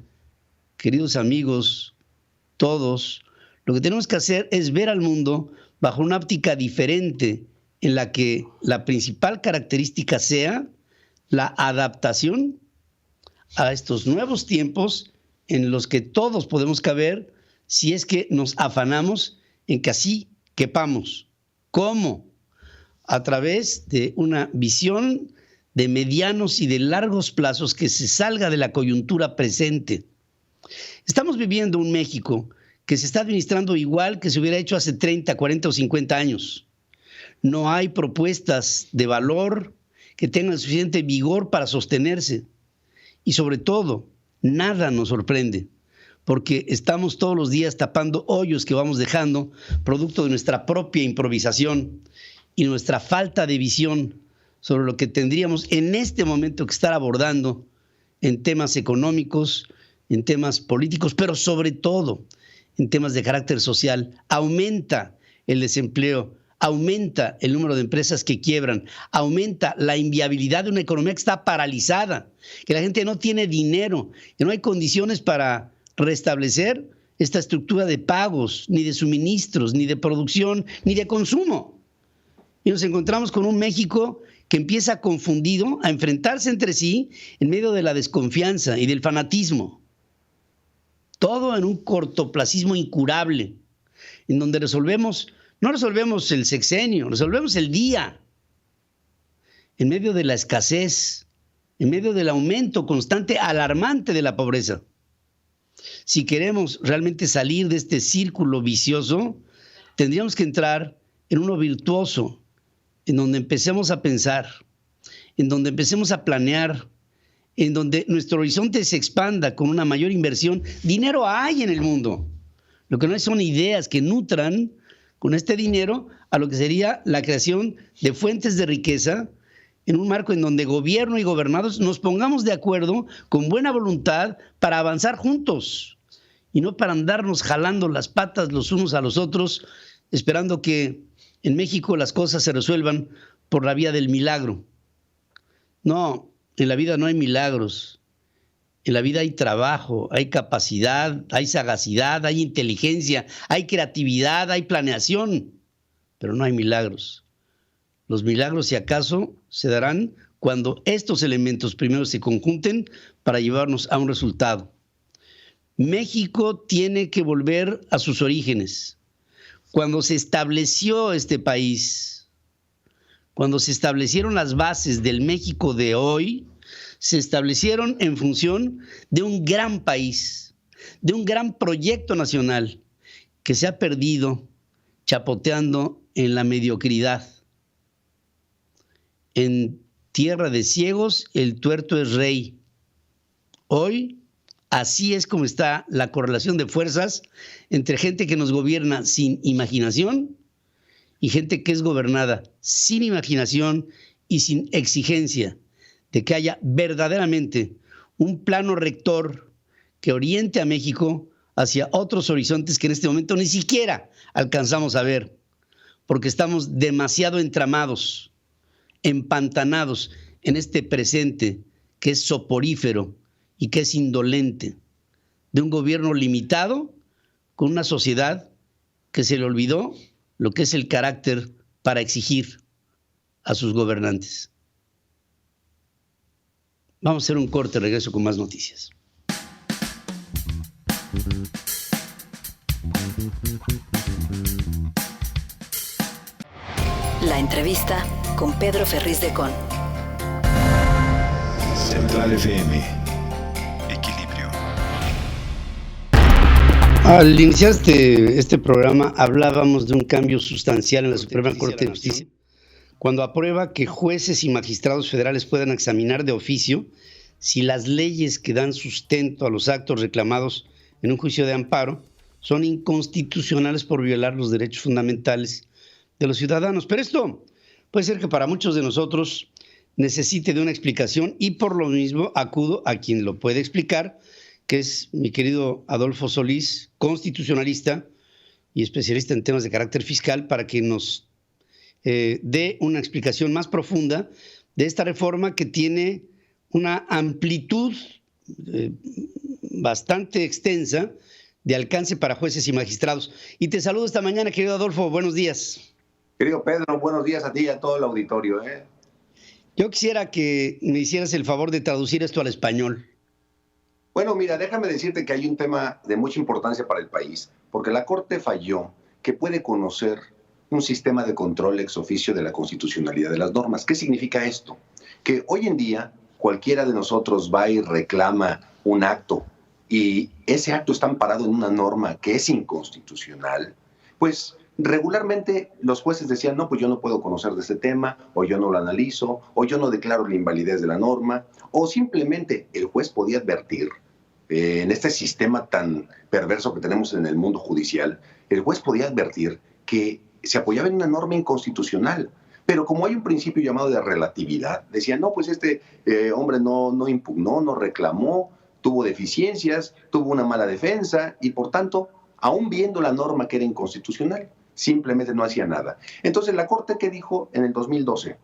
queridos amigos, todos, lo que tenemos que hacer es ver al mundo bajo una óptica diferente, en la que la principal característica sea la adaptación a estos nuevos tiempos en los que todos podemos caber, si es que nos afanamos en que así quepamos. ¿Cómo? A través de una visión de medianos y de largos plazos que se salga de la coyuntura presente. Estamos viviendo un México que se está administrando igual que se hubiera hecho hace 30, 40 o 50 años. No hay propuestas de valor que tengan suficiente vigor para sostenerse. Y sobre todo, nada nos sorprende, porque estamos todos los días tapando hoyos que vamos dejando, producto de nuestra propia improvisación y nuestra falta de visión sobre lo que tendríamos en este momento que estar abordando en temas económicos, en temas políticos, pero sobre todo en temas de carácter social. Aumenta el desempleo, aumenta el número de empresas que quiebran, aumenta la inviabilidad de una economía que está paralizada, que la gente no tiene dinero, que no hay condiciones para restablecer esta estructura de pagos, ni de suministros, ni de producción, ni de consumo. Y nos encontramos con un México que empieza confundido a enfrentarse entre sí en medio de la desconfianza y del fanatismo. Todo en un cortoplacismo incurable, en donde no resolvemos el sexenio, resolvemos el día, en medio de la escasez, en medio del aumento constante, alarmante de la pobreza. Si queremos realmente salir de este círculo vicioso, tendríamos que entrar en uno virtuoso, en donde empecemos a pensar, en donde empecemos a planear, en donde nuestro horizonte se expanda con una mayor inversión. Dinero hay en el mundo. Lo que no hay son ideas que nutran con este dinero a lo que sería la creación de fuentes de riqueza en un marco en donde gobierno y gobernados nos pongamos de acuerdo con buena voluntad para avanzar juntos y no para andarnos jalando las patas los unos a los otros, esperando que en México las cosas se resuelvan por la vía del milagro. No, en la vida no hay milagros. En la vida hay trabajo, hay capacidad, hay sagacidad, hay inteligencia, hay creatividad, hay planeación, pero no hay milagros. Los milagros, si acaso, se darán cuando estos elementos primero se conjunten para llevarnos a un resultado. México tiene que volver a sus orígenes. Cuando se estableció este país, cuando se establecieron las bases del México de hoy, se establecieron en función de un gran país, de un gran proyecto nacional que se ha perdido chapoteando en la mediocridad. En tierra de ciegos, el tuerto es rey. Hoy, así es como está la correlación de fuerzas entre gente que nos gobierna sin imaginación y gente que es gobernada sin imaginación y sin exigencia de que haya verdaderamente un plano rector que oriente a México hacia otros horizontes que en este momento ni siquiera alcanzamos a ver, porque estamos demasiado entramados, empantanados en este presente que es soporífero y que es indolente, de un gobierno limitado con una sociedad que se le olvidó lo que es el carácter para exigir a sus gobernantes. Vamos a hacer un corte, regreso con más noticias. La entrevista con Pedro Ferriz de Con. Central FM. Equilibrio. Al iniciar este programa hablábamos de un cambio sustancial en la Suprema Corte de Justicia, cuando aprueba que jueces y magistrados federales puedan examinar de oficio si las leyes que dan sustento a los actos reclamados en un juicio de amparo son inconstitucionales por violar los derechos fundamentales de los ciudadanos. Pero esto puede ser que para muchos de nosotros necesite de una explicación y por lo mismo acudo a quien lo puede explicar, que es mi querido Adolfo Solís, constitucionalista y especialista en temas de carácter fiscal, para que nos dé una explicación más profunda de esta reforma que tiene una amplitud bastante extensa de alcance para jueces y magistrados. Y te saludo esta mañana, querido Adolfo, buenos días. Querido Pedro, buenos días a ti y a todo el auditorio. Yo quisiera que me hicieras el favor de traducir esto al español. Bueno, mira, déjame decirte que hay un tema de mucha importancia para el país, porque la Corte falló que puede conocer un sistema de control ex oficio de la constitucionalidad de las normas. ¿Qué significa esto? Que hoy en día cualquiera de nosotros va y reclama un acto y ese acto está amparado en una norma que es inconstitucional, pues regularmente los jueces decían, no, pues yo no puedo conocer de este tema, o yo no lo analizo, o yo no declaro la invalidez de la norma, o simplemente el juez podía advertir, en este sistema tan perverso que tenemos en el mundo judicial, el juez podía advertir que se apoyaba en una norma inconstitucional. Pero como hay un principio llamado de relatividad, decían, no, pues este hombre no impugnó, no reclamó, tuvo deficiencias, tuvo una mala defensa y por tanto, aún viendo la norma que era inconstitucional, simplemente no hacía nada. Entonces la Corte, ¿qué dijo en el 2012?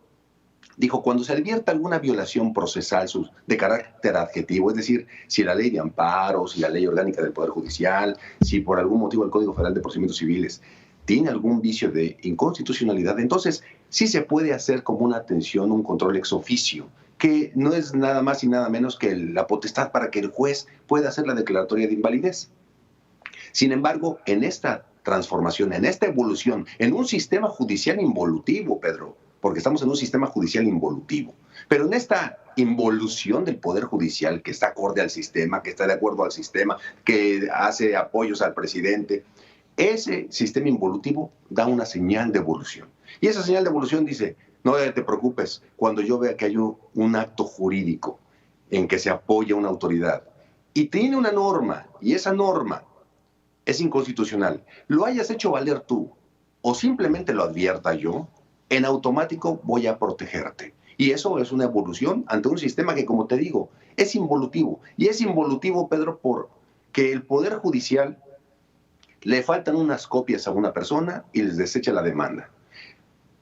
Dijo, cuando se advierta alguna violación procesal de carácter adjetivo, es decir, si la ley de amparo, si la ley orgánica del Poder Judicial, si por algún motivo el Código Federal de Procedimientos Civiles tiene algún vicio de inconstitucionalidad, entonces sí se puede hacer como una atención, un control ex oficio, que no es nada más y nada menos que la potestad para que el juez pueda hacer la declaratoria de invalidez. Sin embargo, en esta transformación, en esta evolución, en un sistema judicial involutivo, Pedro, porque estamos en un sistema judicial involutivo. Pero en esta involución del Poder Judicial, que está acorde al sistema, que está de acuerdo al sistema, que hace apoyos al presidente, ese sistema involutivo da una señal de evolución. Y esa señal de evolución dice, no te preocupes, cuando yo vea que hay un acto jurídico en que se apoya una autoridad y tiene una norma, y esa norma es inconstitucional, lo hayas hecho valer tú o simplemente lo advierta yo, en automático voy a protegerte. Y eso es una evolución ante un sistema que, como te digo, es involutivo. Y es involutivo, Pedro, porque el Poder Judicial le faltan unas copias a una persona y les desecha la demanda.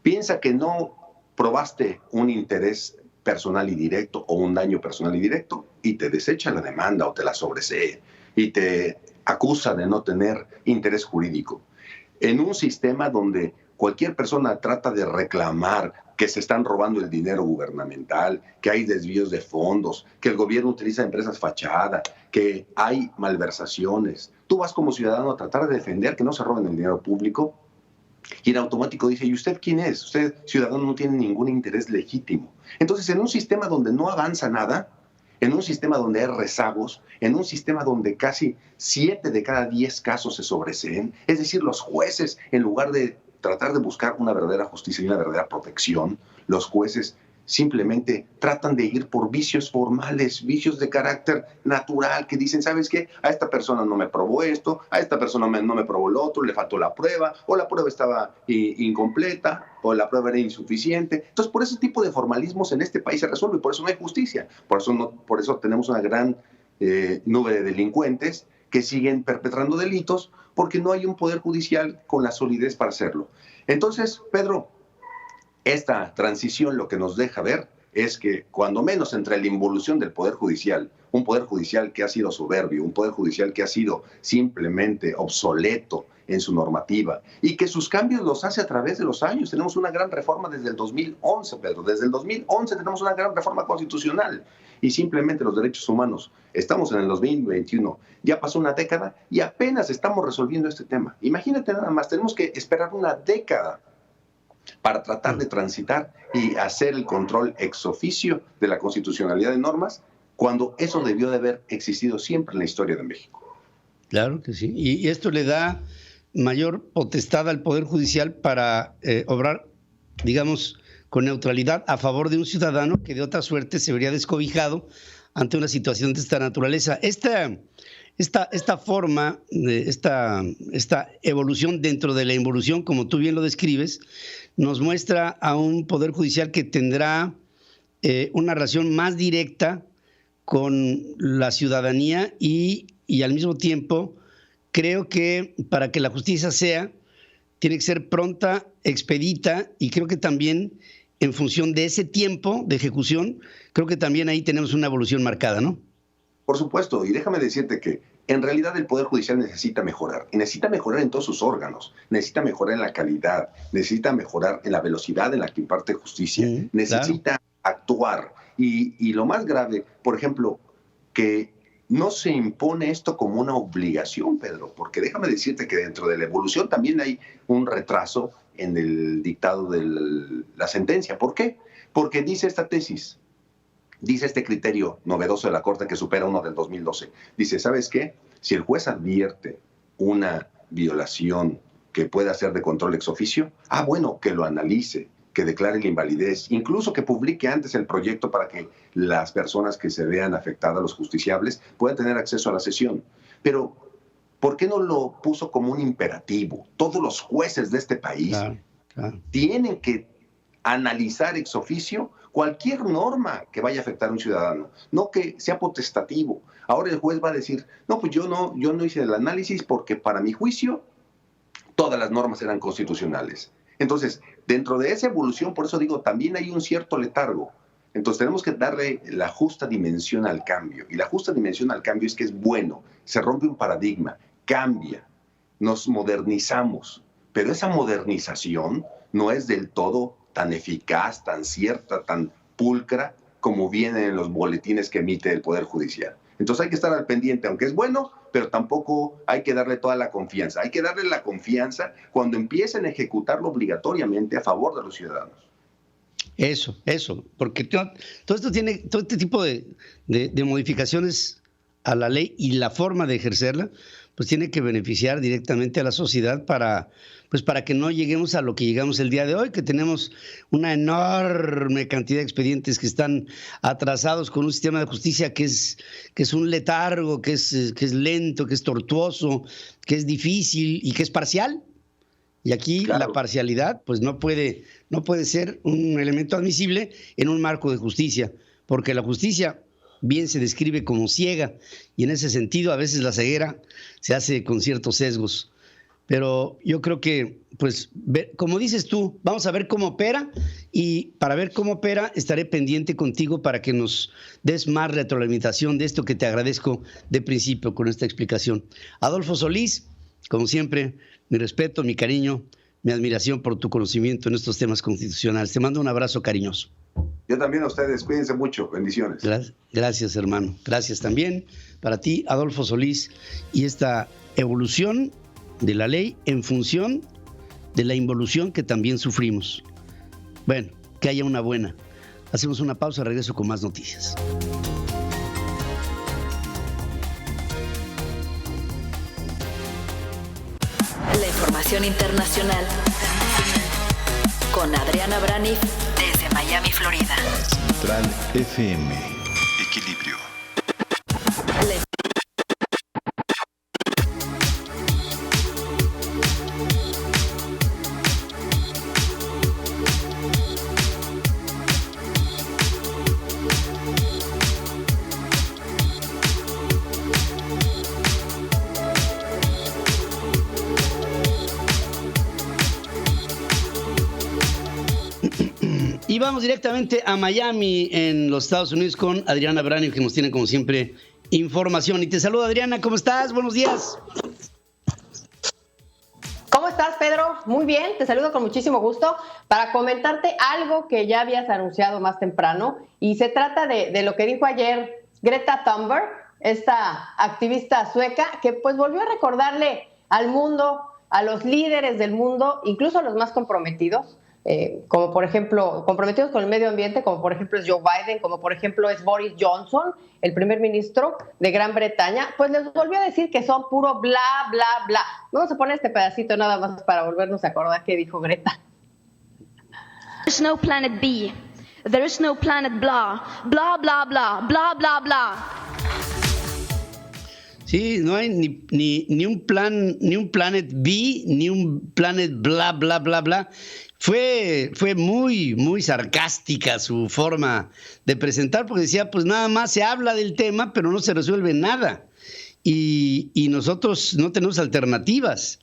Piensa que no probaste un interés personal y directo o un daño personal y directo y te desecha la demanda o te la sobresee y te acusa de no tener interés jurídico. En un sistema donde cualquier persona trata de reclamar que se están robando el dinero gubernamental, que hay desvíos de fondos, que el gobierno utiliza empresas fachada, que hay malversaciones. Tú vas como ciudadano a tratar de defender que no se roben el dinero público y en automático dice, ¿y usted quién es? Usted, ciudadano, no tiene ningún interés legítimo. Entonces, en un sistema donde no avanza nada, en un sistema donde hay rezagos, en un sistema donde casi 7 de cada 10 casos se sobreseen, es decir, los jueces, en lugar de tratar de buscar una verdadera justicia y una verdadera protección, los jueces simplemente tratan de ir por vicios formales, vicios de carácter natural, que dicen, ¿sabes qué? A esta persona no me probó esto, a esta persona no me probó lo otro, le faltó la prueba, o la prueba estaba incompleta, o la prueba era insuficiente. Entonces, por ese tipo de formalismos en este país se resuelve, y por eso no hay justicia. Por eso tenemos una gran nube de delincuentes que siguen perpetrando delitos, porque no hay un poder judicial con la solidez para hacerlo. Entonces, Pedro, esta transición lo que nos deja ver es que, cuando menos entre la involución del Poder Judicial, un Poder Judicial que ha sido soberbio, un Poder Judicial que ha sido simplemente obsoleto en su normativa y que sus cambios los hace a través de los años. Tenemos una gran reforma desde el 2011, Pedro. Desde el 2011 tenemos una gran reforma constitucional y simplemente los derechos humanos. Estamos en el 2021, ya pasó una década y apenas estamos resolviendo este tema. Imagínate nada más, tenemos que esperar una década para tratar de transitar y hacer el control ex oficio de la constitucionalidad de normas, cuando eso debió de haber existido siempre en la historia de México. Claro que sí. Y esto le da mayor potestad al Poder Judicial para obrar, digamos, con neutralidad a favor de un ciudadano que de otra suerte se vería descobijado ante una situación de esta naturaleza. Esta forma, esta evolución dentro de la involución, como tú bien lo describes, nos muestra a un Poder Judicial que tendrá una relación más directa con la ciudadanía y al mismo tiempo creo que para que la justicia tiene que ser pronta, expedita, y creo que también en función de ese tiempo de ejecución, creo que también ahí tenemos una evolución marcada, ¿no? Por supuesto, y déjame decirte que en realidad el Poder Judicial necesita mejorar, y necesita mejorar en todos sus órganos, necesita mejorar en la calidad, necesita mejorar en la velocidad en la que imparte justicia, necesita actuar. Y lo más grave, por ejemplo, que no se impone esto como una obligación, Pedro, porque déjame decirte que dentro de la evolución también hay un retraso en el dictado de la sentencia. ¿Por qué? Porque dice esta tesis, dice este criterio novedoso de la Corte que supera uno del 2012. Dice, ¿sabes qué? Si el juez advierte una violación que pueda ser de control ex oficio, bueno, que lo analice, que declare la invalidez, incluso que publique antes el proyecto para que las personas que se vean afectadas, los justiciables, puedan tener acceso a la sesión. Pero, ¿por qué no lo puso como un imperativo? Todos los jueces de este país tienen que analizar ex oficio cualquier norma que vaya a afectar a un ciudadano, no que sea potestativo. Ahora el juez va a decir, no, pues yo no hice el análisis porque para mi juicio todas las normas eran constitucionales. Entonces, dentro de esa evolución, por eso digo, también hay un cierto letargo. Entonces tenemos que darle la justa dimensión al cambio. Y la justa dimensión al cambio es que es bueno, se rompe un paradigma, cambia, nos modernizamos. Pero esa modernización no es del todo tan eficaz, tan cierta, tan pulcra, como viene en los boletines que emite el Poder Judicial. Entonces hay que estar al pendiente, aunque es bueno, pero tampoco hay que darle toda la confianza. Hay que darle la confianza cuando empiecen a ejecutarlo obligatoriamente a favor de los ciudadanos. Eso, porque todo este tipo de modificaciones a la ley y la forma de ejercerla, pues tiene que beneficiar directamente a la sociedad para que no lleguemos a lo que llegamos el día de hoy, que tenemos una enorme cantidad de expedientes que están atrasados con un sistema de justicia que es un letargo, que es lento, que es tortuoso, que es difícil y que es parcial. Y aquí la parcialidad pues no puede ser un elemento admisible en un marco de justicia, porque la justicia bien se describe como ciega, y en ese sentido a veces la ceguera se hace con ciertos sesgos. Pero yo creo que, pues, como dices tú, vamos a ver cómo opera, y para ver cómo opera estaré pendiente contigo para que nos des más retroalimentación de esto que te agradezco de principio con esta explicación. Adolfo Solís, como siempre, mi respeto, mi cariño, mi admiración por tu conocimiento en estos temas constitucionales. Te mando un abrazo cariñoso. Yo también a ustedes, cuídense mucho, bendiciones. Gracias, hermano. Gracias también para ti, Adolfo Solís, y esta evolución de la ley en función de la involución que también sufrimos. Bueno, que haya una buena. Hacemos una pausa, regreso con más noticias. La información internacional con Adriana Braniff desde Miami, Florida. Central FM. Equilibrio. Y vamos directamente a Miami, en los Estados Unidos, con Adriana Braniff, que nos tiene, como siempre, información. Y te saludo, Adriana, ¿cómo estás? Buenos días. ¿Cómo estás, Pedro? Muy bien, te saludo con muchísimo gusto para comentarte algo que ya habías anunciado más temprano, y se trata de lo que dijo ayer Greta Thunberg, esta activista sueca, que pues volvió a recordarle al mundo, a los líderes del mundo, incluso a los más comprometidos, como por ejemplo, comprometidos con el medio ambiente, como por ejemplo es Joe Biden, como por ejemplo es Boris Johnson, el primer ministro de Gran Bretaña, pues les volvió a decir que son puro bla, bla, bla. Vamos a poner este pedacito nada más para volvernos a acordar qué dijo Greta. There's no planet B. There is no planet blah, blah, blah, blah, blah, blah, blah. Sí, no hay ni un planet B, ni un planet bla, bla, bla, bla. Fue muy, muy sarcástica su forma de presentar, porque decía, pues nada más se habla del tema, pero no se resuelve nada. Y nosotros no tenemos alternativas.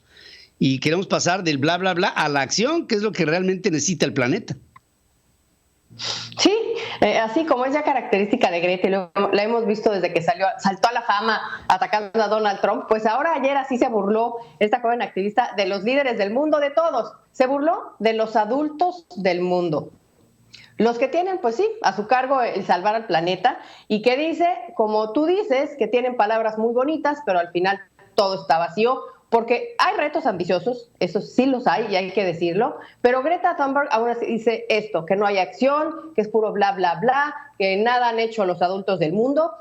Y queremos pasar del bla, bla, bla a la acción, que es lo que realmente necesita el planeta. Sí, así como es ya característica de Greta, la hemos visto desde que saltó a la fama atacando a Donald Trump, pues ahora ayer así se burló esta joven activista de los líderes del mundo, de todos. Se burló de los adultos del mundo. Los que tienen, pues sí, a su cargo el salvar al planeta, y que dice, como tú dices, que tienen palabras muy bonitas, pero al final todo está vacío. Porque hay retos ambiciosos, eso sí los hay y hay que decirlo, pero Greta Thunberg aún así dice esto, que no hay acción, que es puro bla, bla, bla, que nada han hecho los adultos del mundo,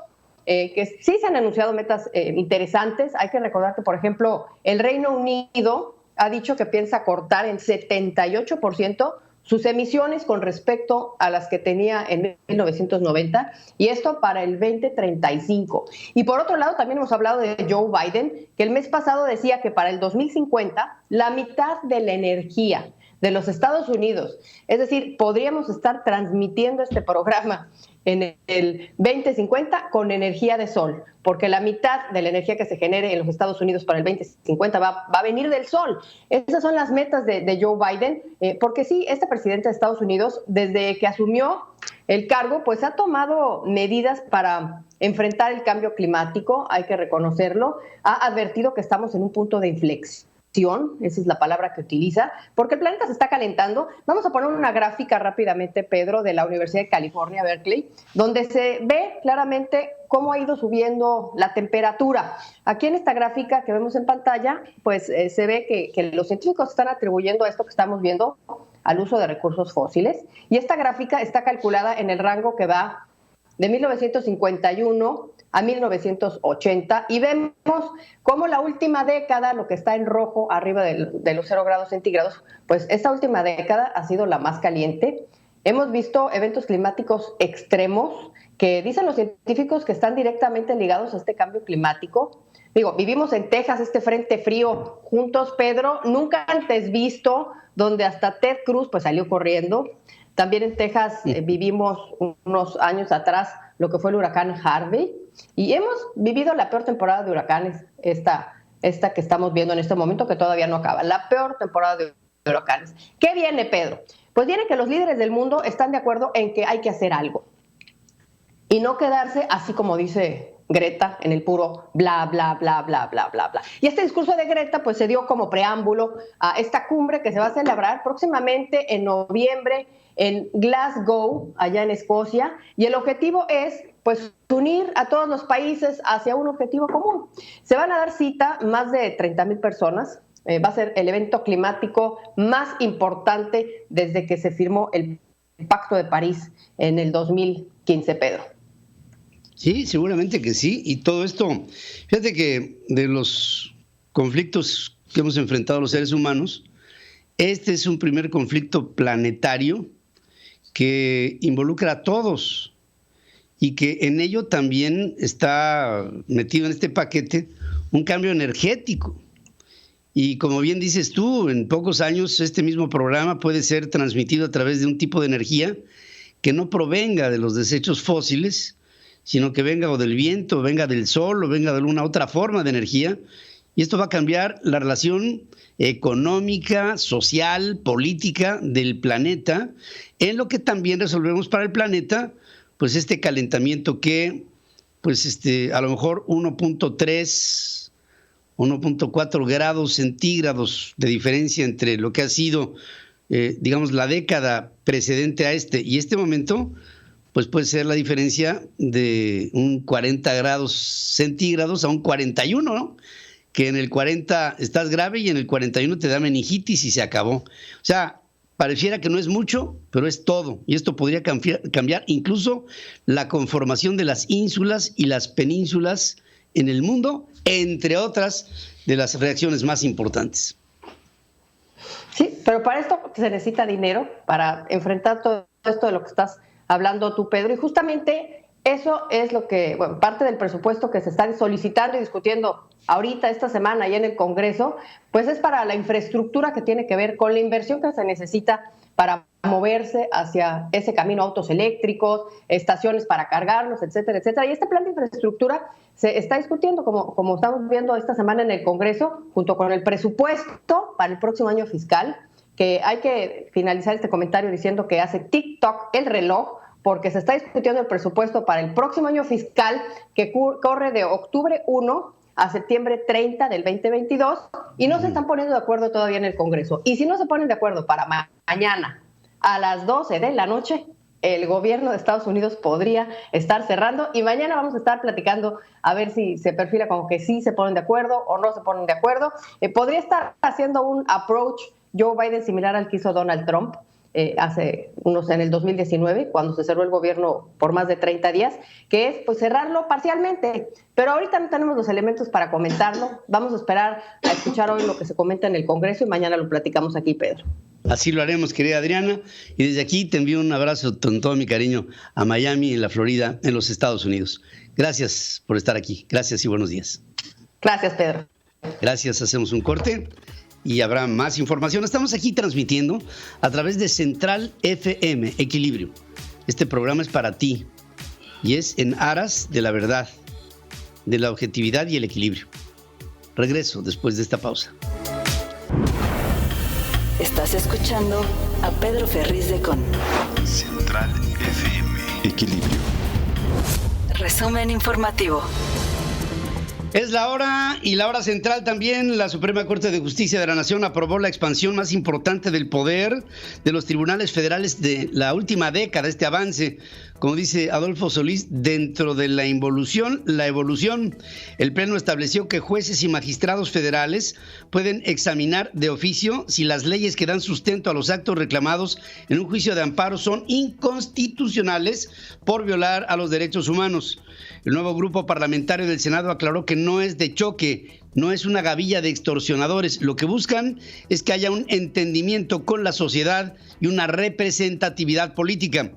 que sí se han anunciado metas interesantes. Hay que recordar que, por ejemplo, el Reino Unido ha dicho que piensa cortar en 78% sus emisiones con respecto a las que tenía en 1990, y esto para el 2035. Y por otro lado, también hemos hablado de Joe Biden, que el mes pasado decía que para el 2050 la mitad de la energía de los Estados Unidos, es decir, podríamos estar transmitiendo este programa en el 2050 con energía de sol, porque la mitad de la energía que se genere en los Estados Unidos para el 2050 va a venir del sol. Esas son las metas de Joe Biden, porque sí, este presidente de Estados Unidos, desde que asumió el cargo, pues ha tomado medidas para enfrentar el cambio climático, hay que reconocerlo, ha advertido que estamos en un punto de inflexión, esa es la palabra que utiliza, porque el planeta se está calentando. Vamos a poner una gráfica rápidamente, Pedro, de la Universidad de California, Berkeley, donde se ve claramente cómo ha ido subiendo la temperatura. Aquí en esta gráfica que vemos en pantalla, pues se ve que los científicos están atribuyendo a esto que estamos viendo al uso de recursos fósiles, y esta gráfica está calculada en el rango que va de 1951 a 1980, y vemos cómo la última década, lo que está en rojo arriba de los 0 grados centígrados, pues esta última década ha sido la más caliente. Hemos visto eventos climáticos extremos que dicen los científicos que están directamente ligados a este cambio climático. Digo, vivimos en Texas este frente frío juntos, Pedro, nunca antes visto, donde hasta Ted Cruz pues salió corriendo. También en Texas vivimos unos años atrás lo que fue el huracán Harvey, y hemos vivido la peor temporada de huracanes, esta que estamos viendo en este momento, que todavía no acaba, la peor temporada de huracanes. ¿Qué viene, Pedro? Pues viene que los líderes del mundo están de acuerdo en que hay que hacer algo y no quedarse así como dice Greta en el puro bla, bla, bla, bla, bla, bla, bla. Y este discurso de Greta pues se dio como preámbulo a esta cumbre que se va a celebrar próximamente en noviembre en Glasgow, allá en Escocia, y el objetivo es pues unir a todos los países hacia un objetivo común. Se van a dar cita más de 30,000 personas, va a ser el evento climático más importante desde que se firmó el Pacto de París en el 2015, Pedro. Sí, seguramente que sí, y todo esto, fíjate que de los conflictos que hemos enfrentado los seres humanos, este es un primer conflicto planetario que involucra a todos y que en ello también está metido en este paquete un cambio energético. Y como bien dices tú, en pocos años este mismo programa puede ser transmitido a través de un tipo de energía que no provenga de los desechos fósiles, sino que venga o del viento, o venga del sol, o venga de alguna otra forma de energía. Y esto va a cambiar la relación económica, social, política del planeta, en lo que también resolvemos para el planeta, pues este calentamiento que, pues a lo mejor 1.3, 1.4 grados centígrados de diferencia entre lo que ha sido, digamos, la década precedente a este y este momento, pues puede ser la diferencia de un 40 grados centígrados a un 41, ¿no? Que en el 40 estás grave y en el 41 te da meningitis y se acabó. O sea, pareciera que no es mucho, pero es todo. Y esto podría cambiar incluso la conformación de las ínsulas y las penínsulas en el mundo, entre otras de las reacciones más importantes. Sí, pero para esto se necesita dinero para enfrentar todo esto de lo que estás hablando tú, Pedro, y justamente eso es lo que, bueno, parte del presupuesto que se están solicitando y discutiendo ahorita esta semana ya en el Congreso, pues es para la infraestructura que tiene que ver con la inversión que se necesita para moverse hacia ese camino, autos eléctricos, estaciones para cargarlos, etcétera, etcétera. Y este plan de infraestructura se está discutiendo, como estamos viendo esta semana en el Congreso, junto con el presupuesto para el próximo año fiscal, que hay que finalizar este comentario diciendo que hace TikTok el reloj, porque se está discutiendo el presupuesto para el próximo año fiscal que corre de octubre 1 a septiembre 30 del 2022 y no se están poniendo de acuerdo todavía en el Congreso. Y si no se ponen de acuerdo para mañana a las 12 de la noche, el gobierno de Estados Unidos podría estar cerrando y mañana vamos a estar platicando a ver si se perfila como que sí se ponen de acuerdo o no se ponen de acuerdo. Podría estar haciendo un approach Joe Biden similar al que hizo Donald Trump en el 2019, cuando se cerró el gobierno por más de 30 días, que es pues cerrarlo parcialmente. Pero ahorita no tenemos los elementos para comentarlo. Vamos a esperar a escuchar hoy lo que se comenta en el Congreso y mañana lo platicamos aquí, Pedro. Así lo haremos, querida Adriana. Y desde aquí te envío un abrazo con todo mi cariño a Miami, en la Florida, en los Estados Unidos. Gracias por estar aquí. Gracias y buenos días. Gracias, Pedro. Gracias. Hacemos un corte y habrá más información. Estamos aquí transmitiendo a través de Central FM Equilibrio. Este programa es para ti, y es en aras de la verdad, de la objetividad y el equilibrio. Regreso después de esta pausa. Estás escuchando a Pedro Ferriz de Con. Central FM. Equilibrio. Resumen informativo. Es la hora y la hora central también. La Suprema Corte de Justicia de la Nación aprobó la expansión más importante del poder de los tribunales federales de la última década. Este avance, como dice Adolfo Solís, dentro de la evolución. El Pleno estableció que jueces y magistrados federales pueden examinar de oficio si las leyes que dan sustento a los actos reclamados en un juicio de amparo son inconstitucionales por violar a los derechos humanos. El nuevo grupo parlamentario del Senado aclaró que no es de choque, no es una gavilla de extorsionadores. Lo que buscan es que haya un entendimiento con la sociedad y una representatividad política.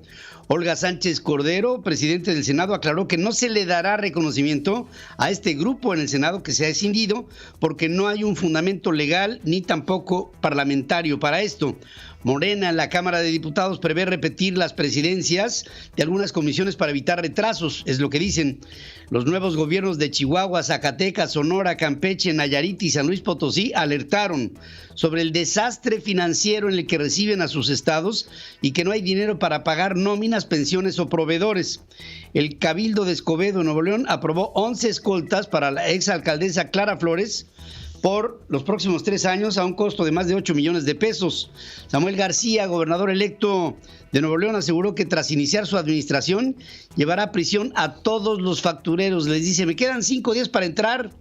Olga Sánchez Cordero, presidente del Senado, aclaró que no se le dará reconocimiento a este grupo en el Senado que se ha escindido porque no hay un fundamento legal ni tampoco parlamentario para esto. Morena en la Cámara de Diputados prevé repetir las presidencias de algunas comisiones para evitar retrasos, es lo que dicen. Los nuevos gobiernos de Chihuahua, Zacatecas, Sonora, Campeche, Nayarit y San Luis Potosí alertaron sobre el desastre financiero en el que reciben a sus estados y que no hay dinero para pagar nóminas, pensiones o proveedores. El Cabildo de Escobedo, Nuevo León, aprobó 11 escoltas para la exalcaldesa Clara Flores por los próximos 3 años a un costo de más de 8 millones de pesos. Samuel García, gobernador electo de Nuevo León, aseguró que tras iniciar su administración llevará a prisión a todos los factureros. Les dice, me quedan 5 días para entrar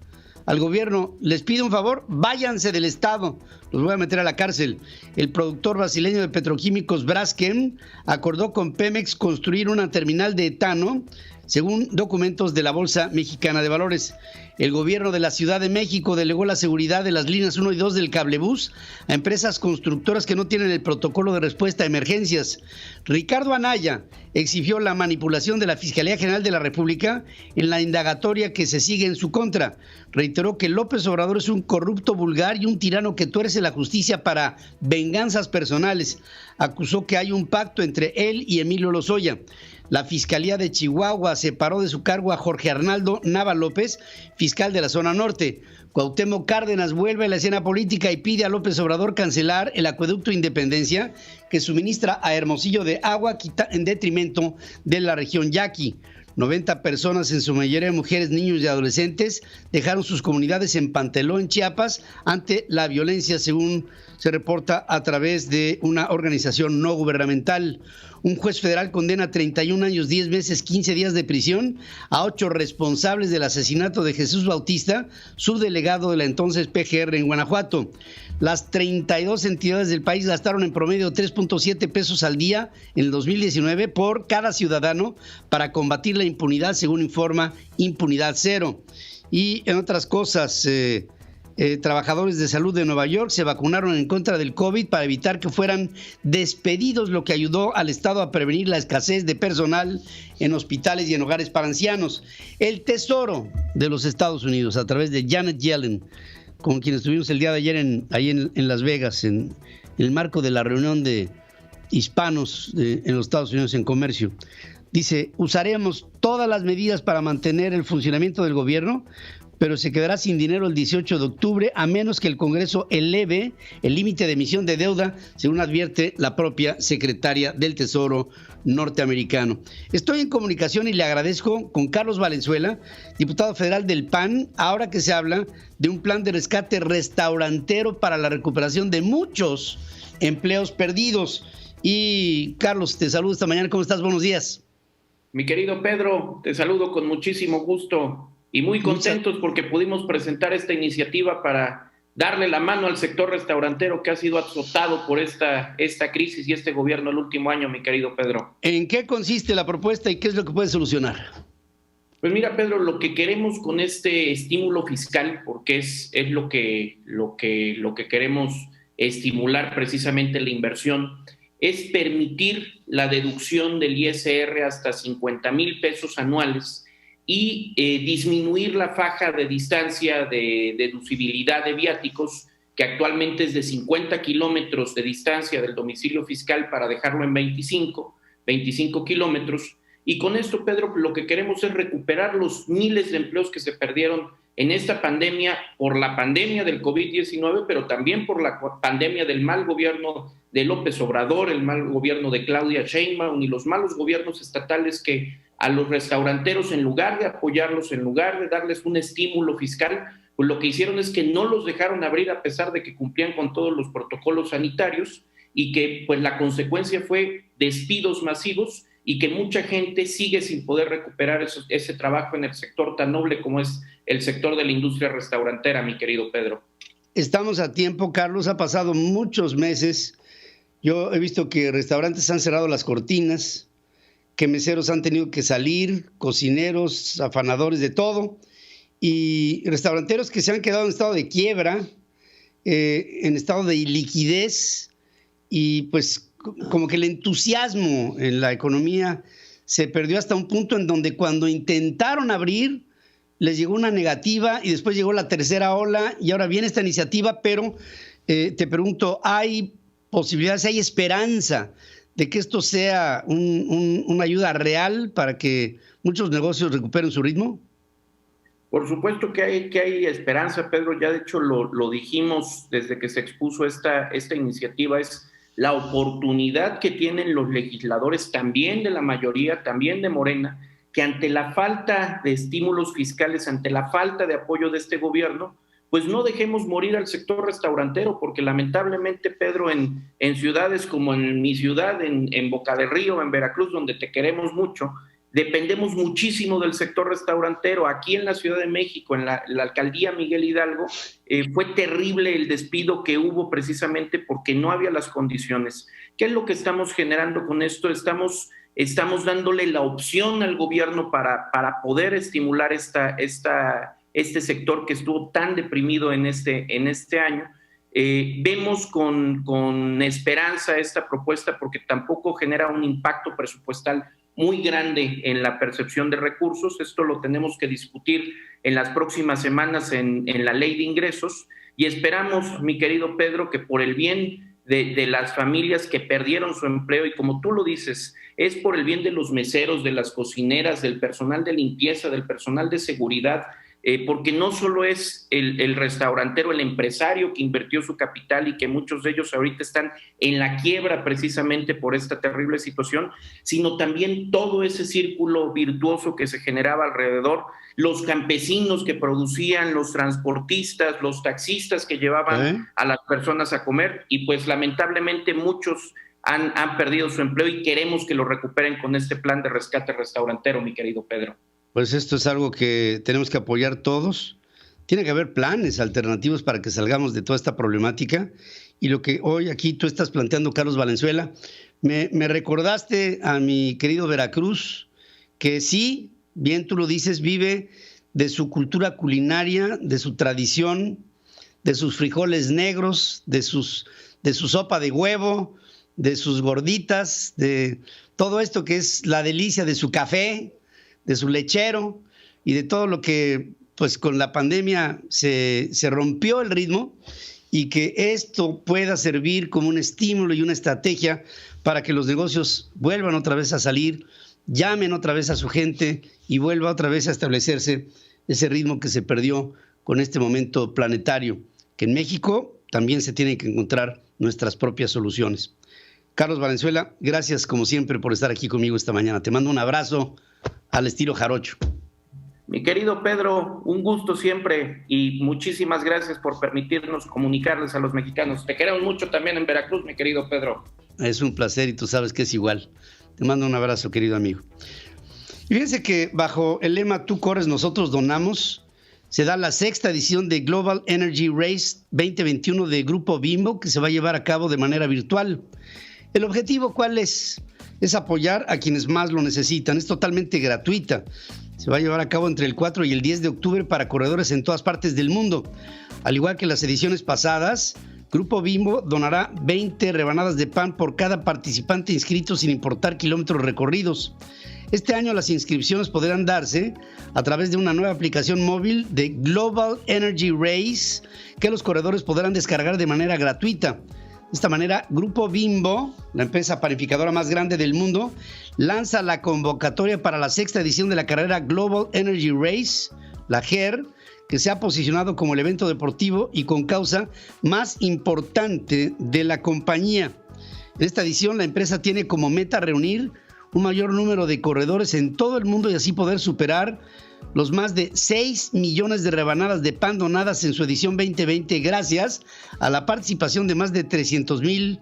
al gobierno, les pido un favor, váyanse del estado, los voy a meter a la cárcel. El productor brasileño de petroquímicos Braskem acordó con Pemex construir una terminal de etano, según documentos de la Bolsa Mexicana de Valores. El gobierno de la Ciudad de México delegó la seguridad de las líneas 1 y 2 del cablebús a empresas constructoras que no tienen el protocolo de respuesta a emergencias. Ricardo Anaya exigió la manipulación de la Fiscalía General de la República en la indagatoria que se sigue en su contra. Reiteró que López Obrador es un corrupto vulgar y un tirano que tuerce la justicia para venganzas personales. Acusó que hay un pacto entre él y Emilio Lozoya. La Fiscalía de Chihuahua separó de su cargo a Jorge Arnaldo Nava López, fiscal de la zona norte. Cuauhtémoc Cárdenas vuelve a la escena política y pide a López Obrador cancelar el acueducto Independencia que suministra a Hermosillo de agua en detrimento de la región Yaqui. 90 personas, en su mayoría mujeres, niños y adolescentes, dejaron sus comunidades en Panteló, en Chiapas, ante la violencia, según se reporta a través de una organización no gubernamental. Un juez federal condena 31 años, 10 meses, 15 días de prisión a 8 responsables del asesinato de Jesús Bautista, subdelegado de la entonces PGR en Guanajuato. Las 32 entidades del país gastaron en promedio 3.7 pesos al día en el 2019 por cada ciudadano para combatir la impunidad, según informa Impunidad Cero. Y en otras cosas, trabajadores de salud de Nueva York se vacunaron en contra del COVID para evitar que fueran despedidos, lo que ayudó al Estado a prevenir la escasez de personal en hospitales y en hogares para ancianos. El Tesoro de los Estados Unidos, a través de Janet Yellen, con quien estuvimos el día de ayer ahí en Las Vegas, en el marco de la reunión de hispanos en los Estados Unidos en comercio, dice, usaremos todas las medidas para mantener el funcionamiento del gobierno, pero se quedará sin dinero el 18 de octubre a menos que el Congreso eleve el límite de emisión de deuda, según advierte la propia secretaria del Tesoro norteamericano. Estoy en comunicación y le agradezco con Carlos Valenzuela, diputado federal del PAN, ahora que se habla de un plan de rescate restaurantero para la recuperación de muchos empleos perdidos. Y Carlos, te saludo esta mañana. ¿Cómo estás? Buenos días. Mi querido Pedro, te saludo con muchísimo gusto y muy contentos porque pudimos presentar esta iniciativa para darle la mano al sector restaurantero que ha sido azotado por esta crisis y este gobierno el último año, mi querido Pedro. ¿En qué consiste la propuesta y qué es lo que puede solucionar? Pues mira, Pedro, lo que queremos con este estímulo fiscal, porque es lo que queremos estimular precisamente la inversión, es permitir la deducción del ISR hasta 50,000 pesos anuales y disminuir la faja de distancia de deducibilidad de viáticos, que actualmente es de 50 kilómetros de distancia del domicilio fiscal, para dejarlo en 25 kilómetros, Y con esto, Pedro, lo que queremos es recuperar los miles de empleos que se perdieron en esta pandemia, por la pandemia del COVID-19, pero también por la pandemia del mal gobierno de López Obrador, el mal gobierno de Claudia Sheinbaum y los malos gobiernos estatales que a los restauranteros, en lugar de apoyarlos, en lugar de darles un estímulo fiscal, pues lo que hicieron es que no los dejaron abrir a pesar de que cumplían con todos los protocolos sanitarios y que pues la consecuencia fue despidos masivos y que mucha gente sigue sin poder recuperar ese trabajo en el sector tan noble como es el sector de la industria restaurantera, mi querido Pedro. Estamos a tiempo, Carlos, ha pasado muchos meses. Yo he visto que restaurantes han cerrado las cortinas, que meseros han tenido que salir, cocineros, afanadores, de todo, y restauranteros que se han quedado en estado de quiebra, en estado de liquidez, y pues como que el entusiasmo en la economía se perdió hasta un punto en donde cuando intentaron abrir, les llegó una negativa y después llegó la tercera ola y ahora viene esta iniciativa, pero te pregunto, ¿hay posibilidades, hay esperanza de que esto sea una ayuda real para que muchos negocios recuperen su ritmo? Por supuesto que hay esperanza, Pedro. Ya de hecho lo dijimos desde que se expuso esta iniciativa. Es la oportunidad que tienen los legisladores, también de la mayoría, también de Morena, que ante la falta de estímulos fiscales, ante la falta de apoyo de este gobierno, pues no dejemos morir al sector restaurantero, porque lamentablemente, Pedro, en ciudades como en mi ciudad, en Boca del Río, en Veracruz, donde te queremos mucho, dependemos muchísimo del sector restaurantero. Aquí en la Ciudad de México, en la alcaldía Miguel Hidalgo, fue terrible el despido que hubo precisamente porque no había las condiciones. ¿Qué es lo que estamos generando con esto? Estamos dándole la opción al gobierno para poder estimular este sector que estuvo tan deprimido en este año. Vemos con esperanza esta propuesta porque tampoco genera un impacto presupuestal muy grande en la percepción de recursos. Esto lo tenemos que discutir en las próximas semanas en la ley de ingresos y esperamos, mi querido Pedro, que por el bien de las familias que perdieron su empleo, y como tú lo dices, es por el bien de los meseros, de las cocineras, del personal de limpieza, del personal de seguridad, porque no solo es el restaurantero, el empresario que invirtió su capital y que muchos de ellos ahorita están en la quiebra precisamente por esta terrible situación, sino también todo ese círculo virtuoso que se generaba alrededor, los campesinos que producían, los transportistas, los taxistas que llevaban a las personas a comer, y pues lamentablemente muchos han perdido su empleo y queremos que lo recuperen con este plan de rescate restaurantero, mi querido Pedro. Pues esto es algo que tenemos que apoyar todos. Tiene que haber planes alternativos para que salgamos de toda esta problemática. Y lo que hoy aquí tú estás planteando, Carlos Valenzuela, me recordaste a mi querido Veracruz, que sí, bien tú lo dices, vive de su cultura culinaria, de su tradición, de sus frijoles negros, de su sopa de huevo, de sus gorditas, de todo esto que es la delicia de su café, de su lechero y de todo lo que pues con la pandemia se rompió el ritmo, y que esto pueda servir como un estímulo y una estrategia para que los negocios vuelvan otra vez a salir, llamen otra vez a su gente y vuelva otra vez a establecerse ese ritmo que se perdió con este momento planetario, que en México también se tienen que encontrar nuestras propias soluciones. Carlos Valenzuela, gracias como siempre por estar aquí conmigo esta mañana. Te mando un abrazo al estilo jarocho. Mi querido Pedro, un gusto siempre y muchísimas gracias por permitirnos comunicarles a los mexicanos. Te queremos mucho también en Veracruz, mi querido Pedro. Es un placer y tú sabes que es igual. Te mando un abrazo, querido amigo. Y fíjense que bajo el lema Tú corres, nosotros donamos, se da la 6ª edición de Global Energy Race 2021 de Grupo Bimbo, que se va a llevar a cabo de manera virtual. ¿El objetivo cuál es? Es apoyar a quienes más lo necesitan. Es totalmente gratuita. Se va a llevar a cabo entre el 4 y el 10 de octubre para corredores en todas partes del mundo. Al igual que las ediciones pasadas, Grupo Bimbo donará 20 rebanadas de pan por cada participante inscrito sin importar kilómetros recorridos. Este año las inscripciones podrán darse a través de una nueva aplicación móvil de Global Energy Race que los corredores podrán descargar de manera gratuita. De esta manera, Grupo Bimbo, la empresa panificadora más grande del mundo, lanza la convocatoria para la 6ª edición de la carrera Global Energy Race, la GER, que se ha posicionado como el evento deportivo y con causa más importante de la compañía. En esta edición, la empresa tiene como meta reunir un mayor número de corredores en todo el mundo y así poder superar los más de 6 millones de rebanadas de pan donadas en su edición 2020 gracias a la participación de más de 300,000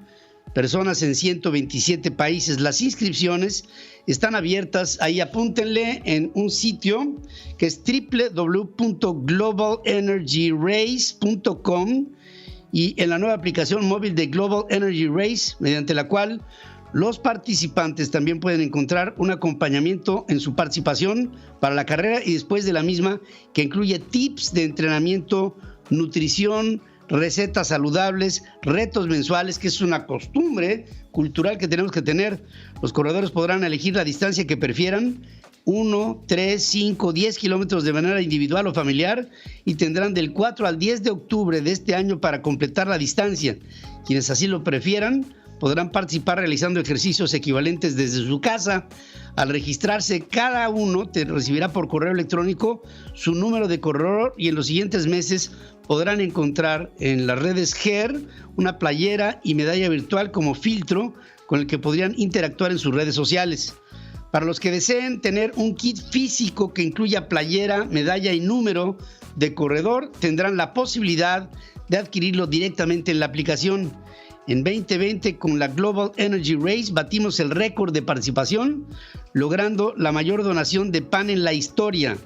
personas en 127 países. Las inscripciones están abiertas, ahí apúntenle en un sitio que es www.globalenergyrace.com y en la nueva aplicación móvil de Global Energy Race, mediante la cual los participantes también pueden encontrar un acompañamiento en su participación para la carrera y después de la misma, que incluye tips de entrenamiento, nutrición, recetas saludables, retos mensuales, que es una costumbre cultural que tenemos que tener. Los corredores podrán elegir la distancia que prefieran, 1, 3, 5, 10 kilómetros de manera individual o familiar, y tendrán del 4 al 10 de octubre de este año para completar la distancia. Quienes así lo prefieran podrán participar realizando ejercicios equivalentes desde su casa. Al registrarse, cada uno te recibirá por correo electrónico su número de corredor y en los siguientes meses podrán encontrar en las redes GER una playera y medalla virtual como filtro con el que podrían interactuar en sus redes sociales. Para los que deseen tener un kit físico que incluya playera, medalla y número de corredor, tendrán la posibilidad de adquirirlo directamente en la aplicación. En 2020, con la Global Energy Race, batimos el récord de participación, logrando la mayor donación de pan en la historia.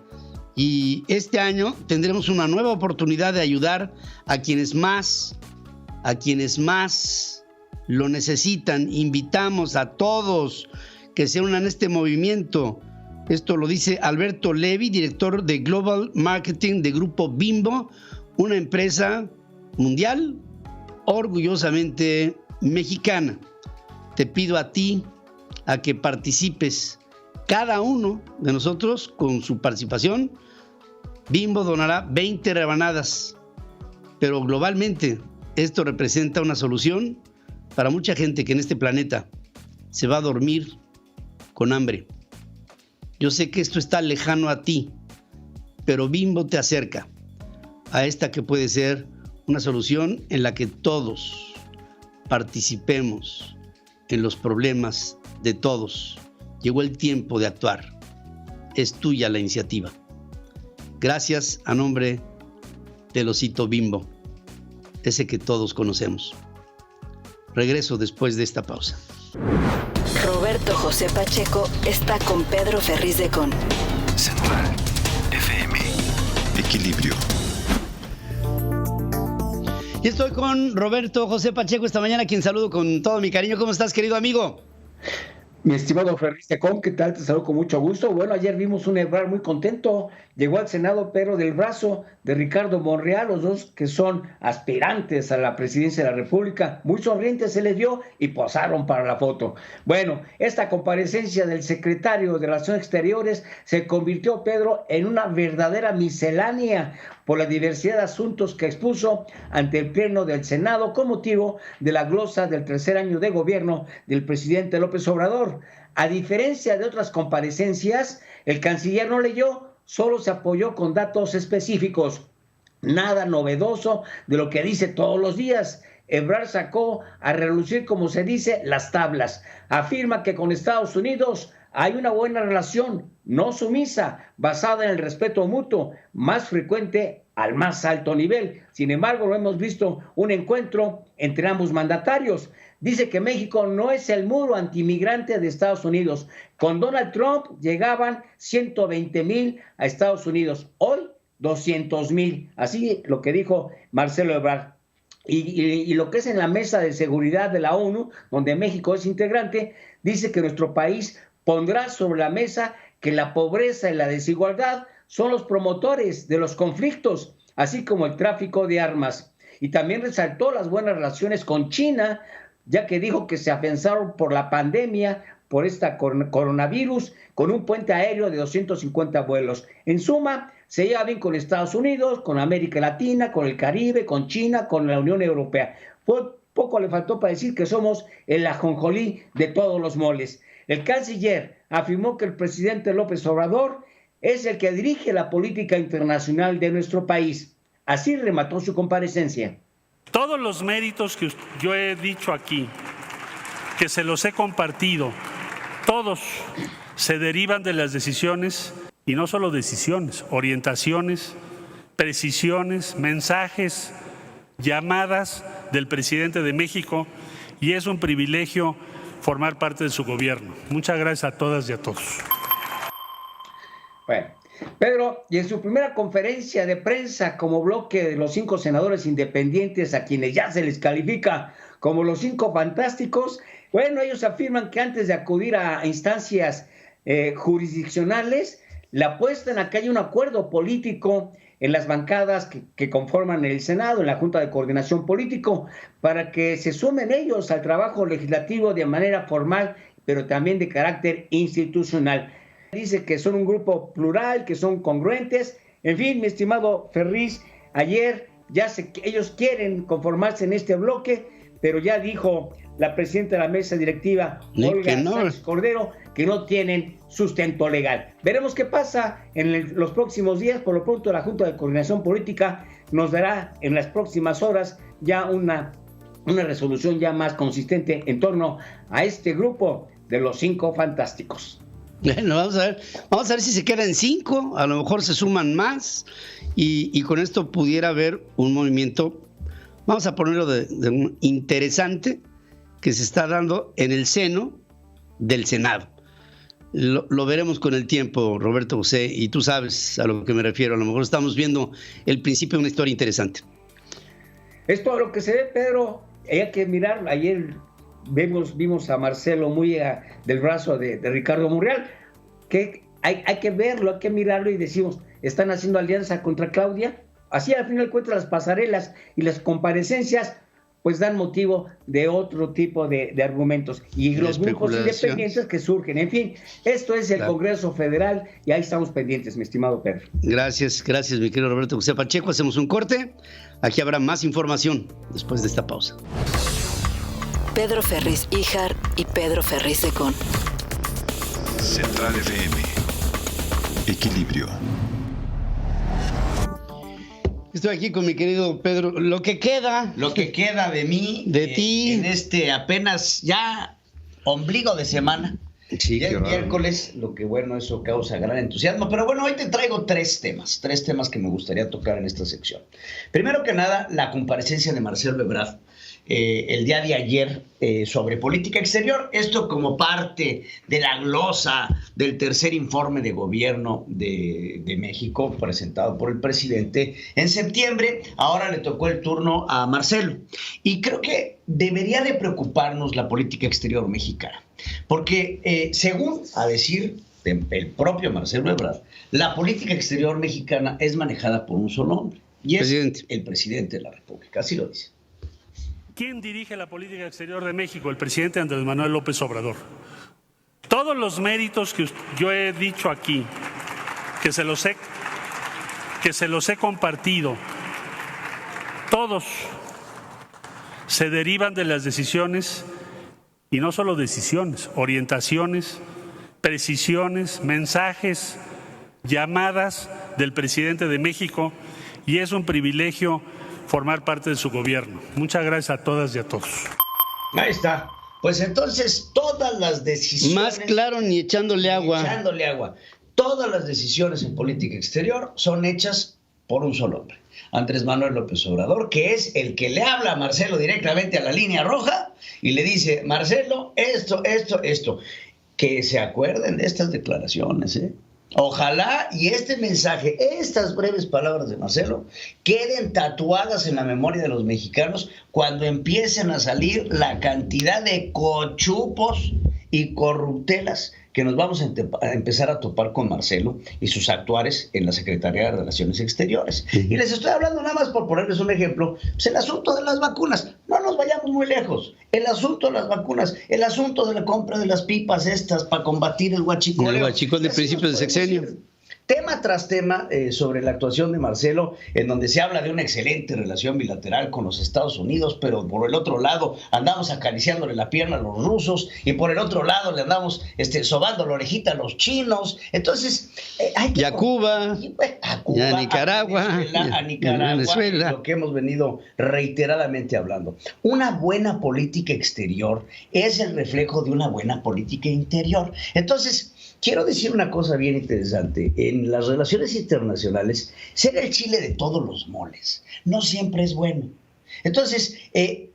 Y este año tendremos una nueva oportunidad de ayudar a quienes más lo necesitan. Invitamos a todos que se unan a este movimiento. Esto lo dice Alberto Levi, director de Global Marketing de Grupo Bimbo, una empresa mundial orgullosamente mexicana. Te pido a ti a que participes. Cada uno de nosotros con su participación, Bimbo donará 20 rebanadas, pero globalmente esto representa una solución para mucha gente que en este planeta se va a dormir con hambre. Yo sé que esto está lejano a ti, pero Bimbo te acerca a esta que puede ser una solución en la que todos participemos en los problemas de todos. Llegó el tiempo de actuar. Es tuya la iniciativa. Gracias a nombre del osito Bimbo, ese que todos conocemos. Regreso después de esta pausa. Roberto José Pacheco está con Pedro Ferriz de Con. Central FM. Equilibrio. Y estoy con Roberto José Pacheco esta mañana, a quien saludo con todo mi cariño. ¿Cómo estás, querido amigo? Mi estimado Ferriz de Con, ¿qué tal? Te saludo con mucho gusto. Bueno, ayer vimos un Ebrard muy contento. Llegó al Senado, pero del brazo de Ricardo Monreal, los dos que son aspirantes a la presidencia de la República. Muy sonrientes se les dio y posaron para la foto. Bueno, esta comparecencia del secretario de Relaciones Exteriores se convirtió, Pedro, en una verdadera miscelánea por la diversidad de asuntos que expuso ante el Pleno del Senado con motivo de la glosa del tercer año de gobierno del presidente López Obrador. A diferencia de otras comparecencias, el canciller no leyó, solo se apoyó con datos específicos. Nada novedoso de lo que dice todos los días. Ebrard sacó a relucir, como se dice, las tablas. Afirma que con Estados Unidos hay una buena relación, no sumisa, basada en el respeto mutuo, más frecuente al más alto nivel. Sin embargo, no hemos visto un encuentro entre ambos mandatarios. Dice que México no es el muro antimigrante de Estados Unidos. Con Donald Trump llegaban 120,000 a Estados Unidos. Hoy, 200,000. Así lo que dijo Marcelo Ebrard. Y lo que es en la Mesa de Seguridad de la ONU, donde México es integrante, dice que nuestro país pondrá sobre la mesa que la pobreza y la desigualdad son los promotores de los conflictos, así como el tráfico de armas. Y también resaltó las buenas relaciones con China, ya que dijo que se afianzaron por la pandemia, por esta coronavirus, con un puente aéreo de 250 vuelos. En suma, se lleva bien con Estados Unidos, con América Latina, con el Caribe, con China, con la Unión Europea. Por poco le faltó para decir que somos el ajonjolí de todos los moles. El canciller afirmó que el presidente López Obrador es el que dirige la política internacional de nuestro país. Así remató su comparecencia. Todos los méritos que yo he dicho aquí, que se los he compartido, todos se derivan de las decisiones, y no solo decisiones, orientaciones, precisiones, mensajes, llamadas del presidente de México, y es un privilegio formar parte de su gobierno. Muchas gracias a todas y a todos. Bueno, Pedro, y en su primera conferencia de prensa como bloque de los 5 senadores independientes, a quienes ya se les califica como los 5 fantásticos, bueno, ellos afirman que antes de acudir a instancias jurisdiccionales, le apuestan a que haya un acuerdo político en las bancadas que conforman el Senado, en la Junta de Coordinación Político, para que se sumen ellos al trabajo legislativo de manera formal, pero también de carácter institucional. Dice que son un grupo plural, que son congruentes. En fin, mi estimado Ferriz, ayer ellos quieren conformarse en este bloque, pero ya dijo la presidenta de la mesa directiva, Olga Sánchez Cordero, que no tienen sustento legal. Veremos qué pasa en los próximos días. Por lo pronto, la Junta de Coordinación Política nos dará en las próximas horas ya una resolución ya más consistente en torno a este grupo de los 5 fantásticos. Bueno, vamos a ver si se quedan 5, a lo mejor se suman más y con esto pudiera haber un movimiento, vamos a ponerlo de un interesante, que se está dando en el seno del Senado. Lo veremos con el tiempo, Roberto José, y tú sabes a lo que me refiero. A lo mejor estamos viendo el principio de una historia interesante. Es todo lo que se ve, Pedro. Hay que mirar. Ayer vimos a Marcelo muy del brazo de Ricardo Monreal, que hay que verlo, hay que mirarlo y decimos, ¿están haciendo alianza contra Claudia? Así al final de cuentas las pasarelas y las comparecencias pues dan motivo de otro tipo de argumentos y los grupos independientes que surgen. En fin, esto es el Congreso Federal y ahí estamos pendientes, mi estimado Pedro. Gracias, mi querido Roberto José Pacheco. Hacemos un corte. Aquí habrá más información después de esta pausa. Pedro Ferriz Híjar y Pedro Ferriz Secón. Central FM. Equilibrio. Estoy aquí con mi querido Pedro. Lo que queda de mí, de ti, en este apenas ya ombligo de semana. Sí, ya es miércoles, lo que bueno, eso causa gran entusiasmo. Pero bueno, hoy te traigo 3 temas que me gustaría tocar en esta sección. Primero que nada, la comparecencia de Marcelo Ebrard el día de ayer sobre política exterior. Esto como parte de la glosa del tercer informe de gobierno de México presentado por el presidente en septiembre. Ahora le tocó el turno a Marcelo. Y creo que debería de preocuparnos la política exterior mexicana. Porque según a decir el propio Marcelo Ebrard, la política exterior mexicana es manejada por un solo hombre. Y es el presidente de la República. Así lo dice. ¿Quién dirige la política exterior de México? El presidente Andrés Manuel López Obrador. Todos los méritos que yo he dicho aquí, que se los he compartido, todos se derivan de las decisiones, y no solo decisiones, orientaciones, precisiones, mensajes, llamadas del presidente de México, y es un privilegio formar parte de su gobierno. Muchas gracias a todas y a todos. Ahí está. Pues entonces todas las decisiones... Más claro ni echándole agua. Echándole agua. Todas las decisiones en política exterior son hechas por un solo hombre. Andrés Manuel López Obrador, que es el que le habla a Marcelo directamente a la línea roja y le dice, Marcelo, esto. Que se acuerden de estas declaraciones, ¿eh? Ojalá y este mensaje, estas breves palabras de Marcelo, queden tatuadas en la memoria de los mexicanos cuando empiecen a salir la cantidad de cochupos y corruptelas que nos vamos a empezar a topar con Marcelo y sus actuares en la Secretaría de Relaciones Exteriores. Y les estoy hablando nada más por ponerles un ejemplo, pues el asunto de las vacunas, no nos vayamos muy lejos, el asunto de las vacunas, el asunto de la compra de las pipas estas para combatir el huachicol. El huachicol de principios de sexenio. tema tras tema sobre la actuación de Marcelo, en donde se habla de una excelente relación bilateral con los Estados Unidos, pero por el otro lado andamos acariciándole la pierna a los rusos y por el otro lado le andamos sobando la orejita a los chinos. Entonces, hay que... Y a Cuba, y a Nicaragua, a Venezuela, lo que hemos venido reiteradamente hablando. Una buena política exterior es el reflejo de una buena política interior. Entonces, quiero decir una cosa bien interesante. En las relaciones internacionales, ser el chile de todos los moles no siempre es bueno. Entonces,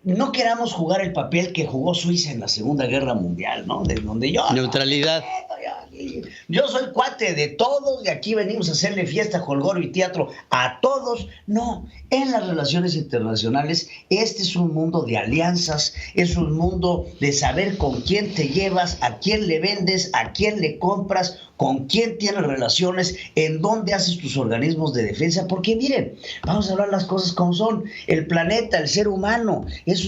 no queramos jugar el papel que jugó Suiza en la Segunda Guerra Mundial, ¿no? De donde yo... Neutralidad. Yo soy cuate de todos y aquí venimos a hacerle fiesta, jolgorio y teatro a todos. No, en las relaciones internacionales este es un mundo de alianzas, es un mundo de saber con quién te llevas, a quién le vendes, a quién le compras, con quién tienes relaciones, en dónde haces tus organismos de defensa, porque miren, vamos a hablar las cosas como son. El planeta, el ser humano, es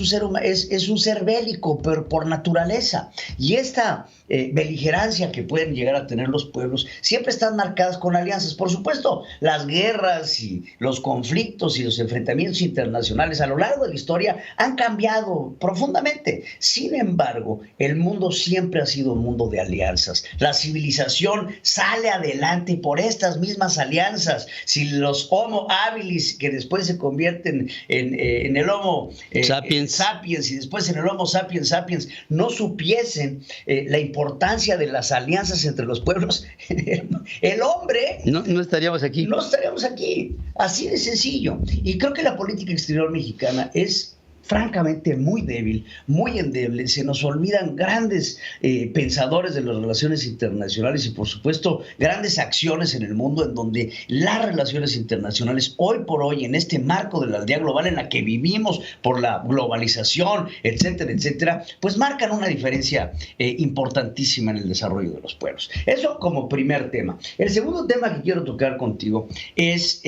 un ser bélico, pero por naturaleza. Y esta beligerancia que pueden llegar a tener los pueblos siempre están marcadas con alianzas. Por supuesto, las guerras y los conflictos y los enfrentamientos internacionales a lo largo de la historia han cambiado profundamente. Sin embargo, el mundo siempre ha sido un mundo de alianzas. La civilización sale adelante por estas mismas alianzas. Si los Homo habilis, que después se convierten en el Homo sapiens y después en el Homo sapiens sapiens, no supiesen la importancia de las alianzas entre los pueblos, el hombre... No estaríamos aquí. No estaríamos aquí. Así de sencillo. Y creo que la política exterior mexicana es francamente muy débil, muy endeble. Se nos olvidan grandes pensadores de las relaciones internacionales y por supuesto grandes acciones en el mundo en donde las relaciones internacionales hoy por hoy en este marco de la aldea global en la que vivimos por la globalización, etcétera, etcétera, pues marcan una diferencia importantísima en el desarrollo de los pueblos. Eso como primer tema. El segundo tema que quiero tocar contigo es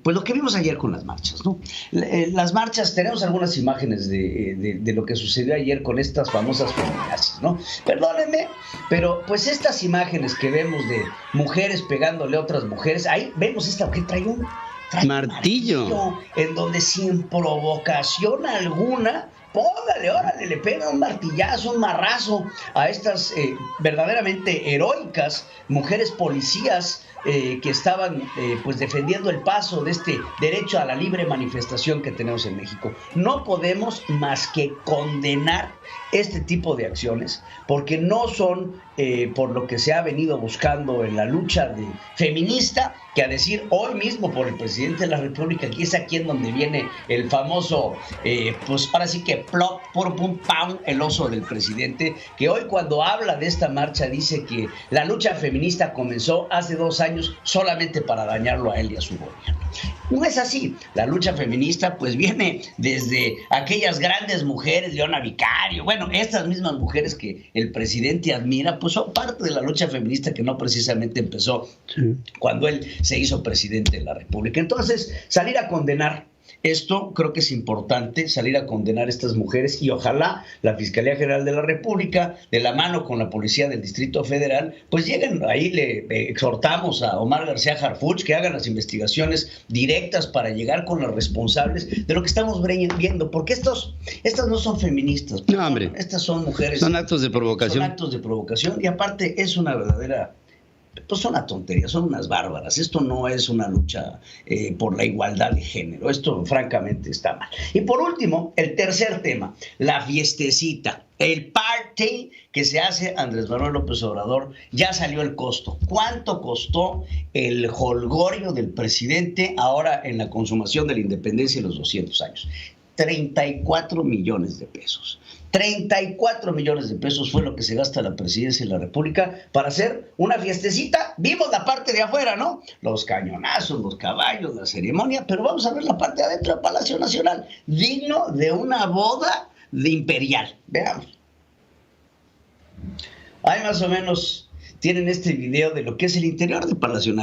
pues lo que vimos ayer con las marchas, ¿no? Las marchas, tenemos algunas imágenes de lo que sucedió ayer con estas famosas feminazis, ¿no? Perdónenme, pero pues estas imágenes que vemos de mujeres pegándole a otras mujeres, ahí vemos esta mujer trae un martillo en donde sin provocación alguna, póngale, órale, le pega un martillazo, un marrazo a estas verdaderamente heroicas mujeres policías que estaban pues defendiendo el paso de este derecho a la libre manifestación que tenemos en México. No podemos más que condenar este tipo de acciones porque no son por lo que se ha venido buscando en la lucha feminista, que a decir hoy mismo por el presidente de la República, aquí es aquí en donde viene el famoso, pues ahora sí que plop, por pum, pam, el oso del presidente, que hoy cuando habla de esta marcha dice que la lucha feminista comenzó hace 2 años solamente para dañarlo a él y a su gobierno. No es así. La lucha feminista pues viene desde aquellas grandes mujeres, Leona Vicario, bueno, estas mismas mujeres que el presidente admira, pues son parte de la lucha feminista que no precisamente empezó cuando él se hizo presidente de la República. Entonces, salir a condenar esto, creo que es importante, salir a condenar a estas mujeres y ojalá la Fiscalía General de la República, de la mano con la Policía del Distrito Federal, pues lleguen ahí, le exhortamos a Omar García Harfuch que hagan las investigaciones directas para llegar con los responsables de lo que estamos viendo, porque estas no son feministas. No, hombre. Estas son mujeres. Son actos de provocación. Son actos de provocación y aparte es una verdadera... Pues son una tontería, son unas bárbaras. Esto no es una lucha por la igualdad de género. Esto francamente está mal. Y por último, el tercer tema, la fiestecita, el party que se hace Andrés Manuel López Obrador. Ya salió el costo. ¿Cuánto costó el jolgorio del presidente ahora en la consumación de la independencia de los 200 años? 34 millones de pesos. 34 millones de pesos fue lo que se gasta la presidencia de la República para hacer una fiestecita. Vimos la parte de afuera, ¿no? Los cañonazos, los caballos, la ceremonia, pero vamos a ver la parte de adentro del Palacio Nacional, digno de una boda de imperial. Veamos. Hay más o menos tienen este video de lo que es el interior de Palacio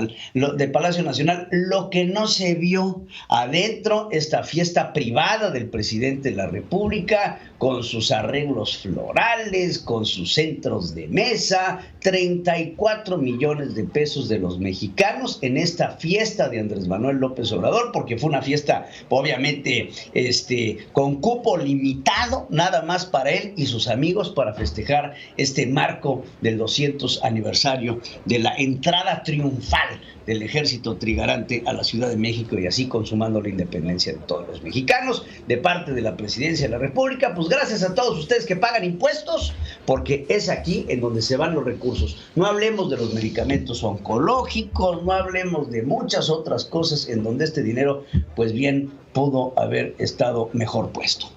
Nacional, lo que no se vio adentro, esta fiesta privada del presidente de la República, con sus arreglos florales, con sus centros de mesa, 34 millones de pesos de los mexicanos en esta fiesta de Andrés Manuel López Obrador, porque fue una fiesta obviamente con cupo limitado, nada más para él y sus amigos, para festejar este marco del 200 aniversario de la entrada triunfal del ejército trigarante a la Ciudad de México, y así consumando la independencia de todos los mexicanos de parte de la Presidencia de la República. Pues gracias a todos ustedes que pagan impuestos, porque es aquí en donde se van los recursos. No hablemos de los medicamentos oncológicos, no hablemos de muchas otras cosas en donde este dinero pues bien pudo haber estado mejor puesto.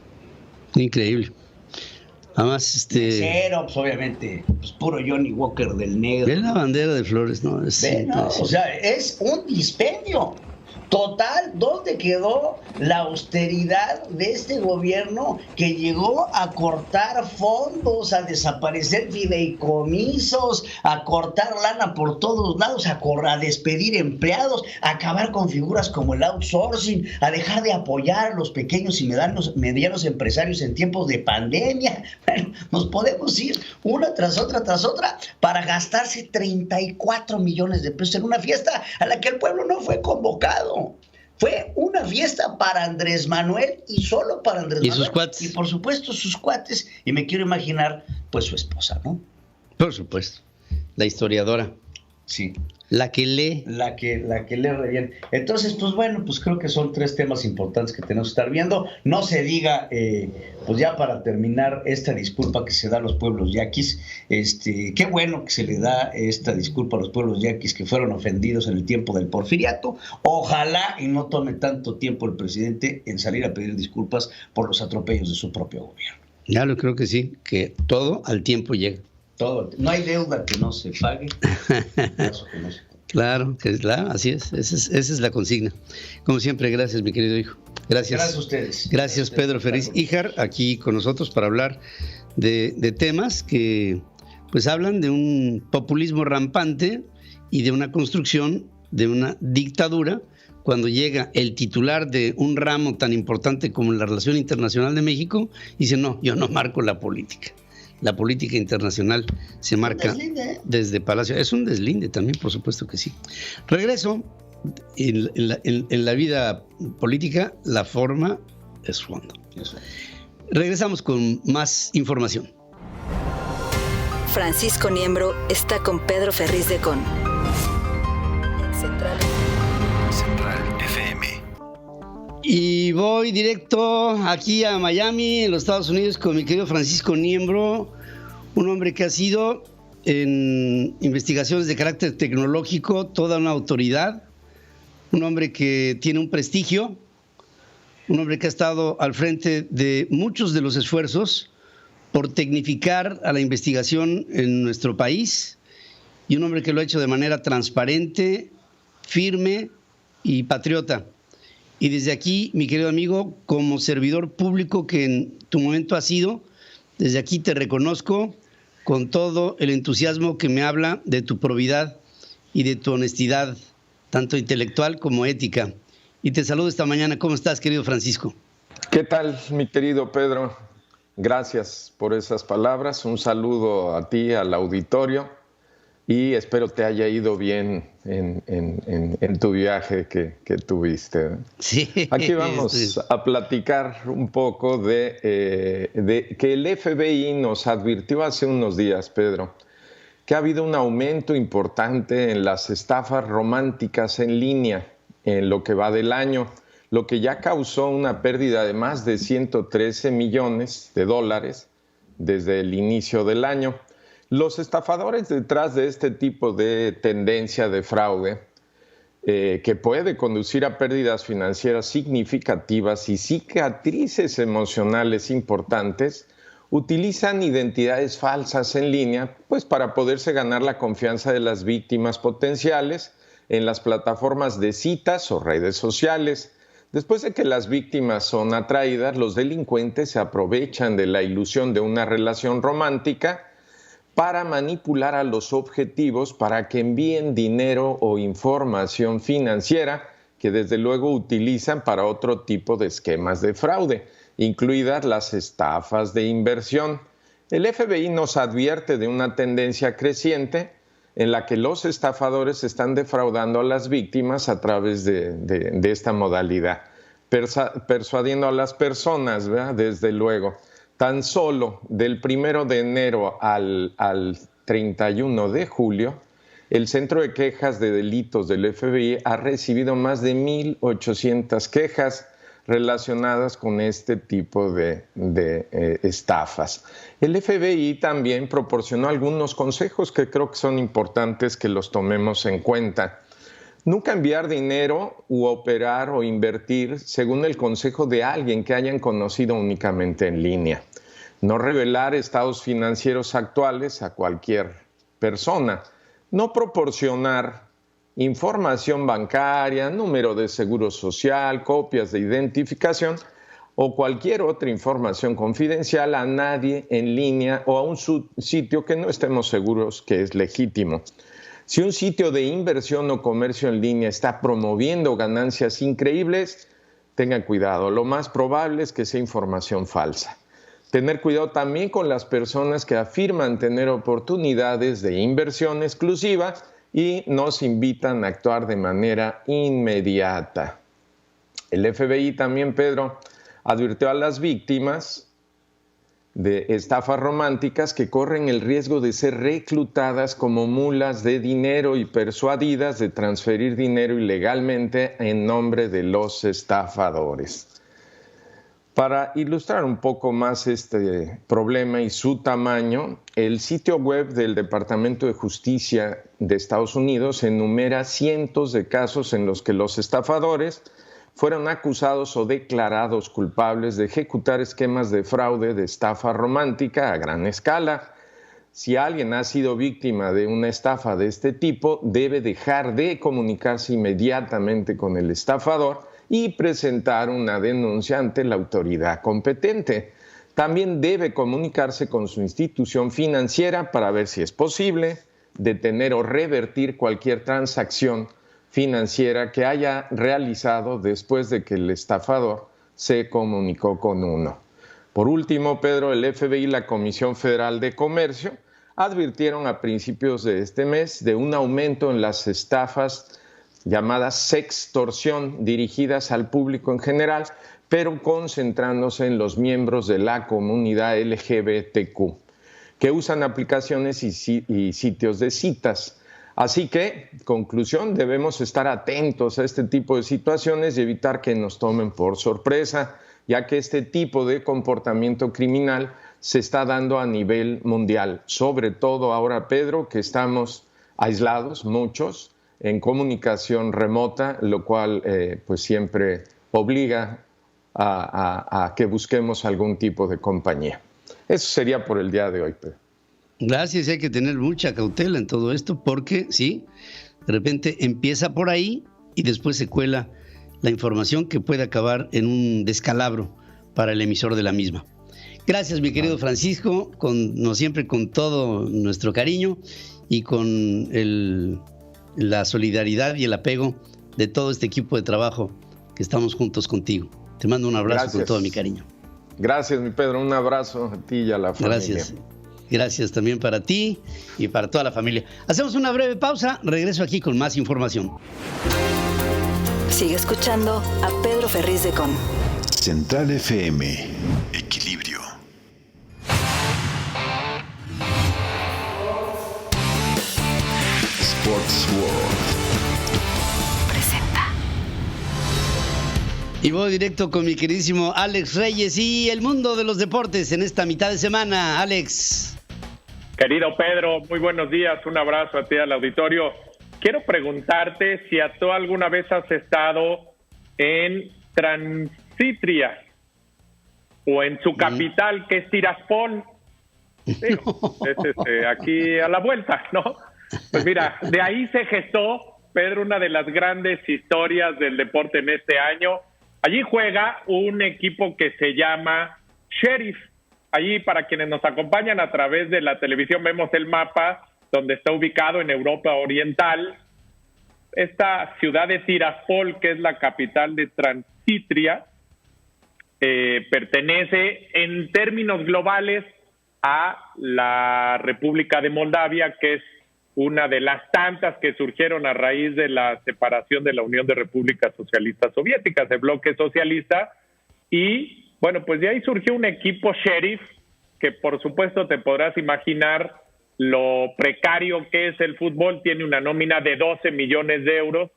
Increíble. Además, Cero, pues obviamente, pues puro Johnny Walker del negro. Ve la bandera de flores, ¿no? O sea, es un dispendio total. ¿Dónde quedó la austeridad de este gobierno que llegó a cortar fondos, a desaparecer fideicomisos, a cortar lana por todos lados, a despedir empleados, a acabar con figuras como el outsourcing, a dejar de apoyar a los pequeños y medianos empresarios en tiempos de pandemia? Bueno, nos podemos ir una tras otra para gastarse 34 millones de pesos en una fiesta a la que el pueblo no fue convocado. Fue una fiesta para Andrés Manuel y solo para Andrés Manuel. Y sus cuates. Y por supuesto sus cuates. Y me quiero imaginar, pues su esposa, ¿no? Por supuesto. La historiadora. Sí. La que lee. La que lee re bien. Entonces, pues bueno, pues creo que son 3 temas importantes que tenemos que estar viendo. No se diga, pues ya para terminar, esta disculpa que se da a los pueblos yaquis. Qué bueno que se le da esta disculpa a los pueblos yaquis que fueron ofendidos en el tiempo del porfiriato. Ojalá y no tome tanto tiempo el presidente en salir a pedir disculpas por los atropellos de su propio gobierno. Ya lo creo que sí, que todo al tiempo llega. Todo. No hay deuda que no se pague. Claro, así es. Esa es la consigna. Como siempre, gracias, mi querido hijo. Gracias. Gracias a ustedes. Gracias, Pedro Ferriz Híjar, aquí con nosotros para hablar de temas que pues hablan de un populismo rampante y de una construcción de una dictadura, cuando llega el titular de un ramo tan importante como la Relación Internacional de México y dice, no, yo no marco la política. La política internacional se marca desde Palacio. Es un deslinde también, por supuesto que sí. Regreso. En la vida política, la forma es fondo. Regresamos con más información. Francisco Niembro está con Pedro Ferriz de Con. Central FM. Y voy directo aquí a Miami, en los Estados Unidos, con mi querido Francisco Niembro, un hombre que ha sido en investigaciones de carácter tecnológico toda una autoridad, un hombre que tiene un prestigio, un hombre que ha estado al frente de muchos de los esfuerzos por tecnificar a la investigación en nuestro país, y un hombre que lo ha hecho de manera transparente, firme y patriota. Y desde aquí, mi querido amigo, como servidor público que en tu momento has sido, desde aquí te reconozco con todo el entusiasmo que me habla de tu probidad y de tu honestidad, tanto intelectual como ética. Y te saludo esta mañana. ¿Cómo estás, querido Francisco? ¿Qué tal, mi querido Pedro? Gracias por esas palabras. Un saludo a ti, al auditorio, y espero te haya ido bien en tu viaje que tuviste. Sí. Aquí vamos a platicar un poco de que el FBI nos advirtió hace unos días, Pedro, que ha habido un aumento importante en las estafas románticas en línea en lo que va del año, lo que ya causó una pérdida de más de 113 millones de dólares desde el inicio del año. Los estafadores detrás de este tipo de tendencia de fraude, que puede conducir a pérdidas financieras significativas y cicatrices emocionales importantes, utilizan identidades falsas en línea, pues para poderse ganar la confianza de las víctimas potenciales en las plataformas de citas o redes sociales. Después de que las víctimas son atraídas, los delincuentes se aprovechan de la ilusión de una relación romántica para manipular a los objetivos para que envíen dinero o información financiera que desde luego utilizan para otro tipo de esquemas de fraude, incluidas las estafas de inversión. El FBI nos advierte de una tendencia creciente en la que los estafadores están defraudando a las víctimas a través de esta modalidad, persuadiendo a las personas, ¿verdad? Desde luego. Tan solo del 1 de enero al 31 de julio, el Centro de Quejas de Delitos del FBI ha recibido más de 1,800 quejas relacionadas con este tipo de estafas. El FBI también proporcionó algunos consejos que creo que son importantes que los tomemos en cuenta. Nunca enviar dinero u operar o invertir según el consejo de alguien que hayan conocido únicamente en línea. No revelar estados financieros actuales a cualquier persona. No proporcionar información bancaria, número de seguro social, copias de identificación o cualquier otra información confidencial a nadie en línea o a un sitio que no estemos seguros que es legítimo. Si un sitio de inversión o comercio en línea está promoviendo ganancias increíbles, tengan cuidado. Lo más probable es que sea información falsa. Tener cuidado también con las personas que afirman tener oportunidades de inversión exclusiva y nos invitan a actuar de manera inmediata. El FBI también, Pedro, advirtió a las víctimas de estafas románticas que corren el riesgo de ser reclutadas como mulas de dinero y persuadidas de transferir dinero ilegalmente en nombre de los estafadores. Para ilustrar un poco más este problema y su tamaño, el sitio web del Departamento de Justicia de Estados Unidos enumera cientos de casos en los que los estafadores fueron acusados o declarados culpables de ejecutar esquemas de fraude de estafa romántica a gran escala. Si alguien ha sido víctima de una estafa de este tipo, debe dejar de comunicarse inmediatamente con el estafador y presentar una denuncia ante la autoridad competente. También debe comunicarse con su institución financiera para ver si es posible detener o revertir cualquier transacción financiera que haya realizado después de que el estafador se comunicó con uno. Por último, Pedro, el FBI y la Comisión Federal de Comercio advirtieron a principios de este mes de un aumento en las estafas llamadas sextorsión dirigidas al público en general, pero concentrándose en los miembros de la comunidad LGBTQ, que usan aplicaciones y sitios de citas. Así que, conclusión, debemos estar atentos a este tipo de situaciones y evitar que nos tomen por sorpresa, ya que este tipo de comportamiento criminal se está dando a nivel mundial. Sobre todo ahora, Pedro, que estamos aislados, muchos, en comunicación remota, lo cual pues siempre obliga a que busquemos algún tipo de compañía. Eso sería por el día de hoy, Pedro. Gracias, hay que tener mucha cautela en todo esto porque, sí, de repente empieza por ahí y después se cuela la información que puede acabar en un descalabro para el emisor de la misma. Gracias, mi querido Francisco, como siempre con todo nuestro cariño y con la solidaridad y el apego de todo este equipo de trabajo que estamos juntos contigo. Te mando un abrazo. Gracias. Con todo mi cariño. Gracias, mi Pedro, un abrazo a ti y a la familia. Gracias. Gracias también para ti y para toda la familia. Hacemos una breve pausa, regreso aquí con más información. Sigue escuchando a Pedro Ferriz de Con. Central FM, equilibrio. Sports World presenta. Y voy directo con mi queridísimo Alex Reyes y el mundo de los deportes en esta mitad de semana. Alex. Querido Pedro, muy buenos días, un abrazo a ti al auditorio. Quiero preguntarte si tú alguna vez has estado en Transnistria o en su capital, que es Tiraspol. Sí, no. Es aquí a la vuelta, ¿no? Pues mira, de ahí se gestó, Pedro, una de las grandes historias del deporte en este año. Allí juega un equipo que se llama Sheriff. allí para quienes nos acompañan a través de la televisión vemos el mapa donde está ubicado en Europa Oriental. Esta ciudad de Tiraspol, que es la capital de Transnistria, pertenece en términos globales a la República de Moldavia, que es una de las tantas que surgieron a raíz de la separación de la Unión de Repúblicas Socialistas Soviéticas, el bloque socialista. Y bueno, pues de ahí surgió un equipo Sheriff, que por supuesto te podrás imaginar lo precario que es el fútbol. Tiene una nómina de 12 millones de euros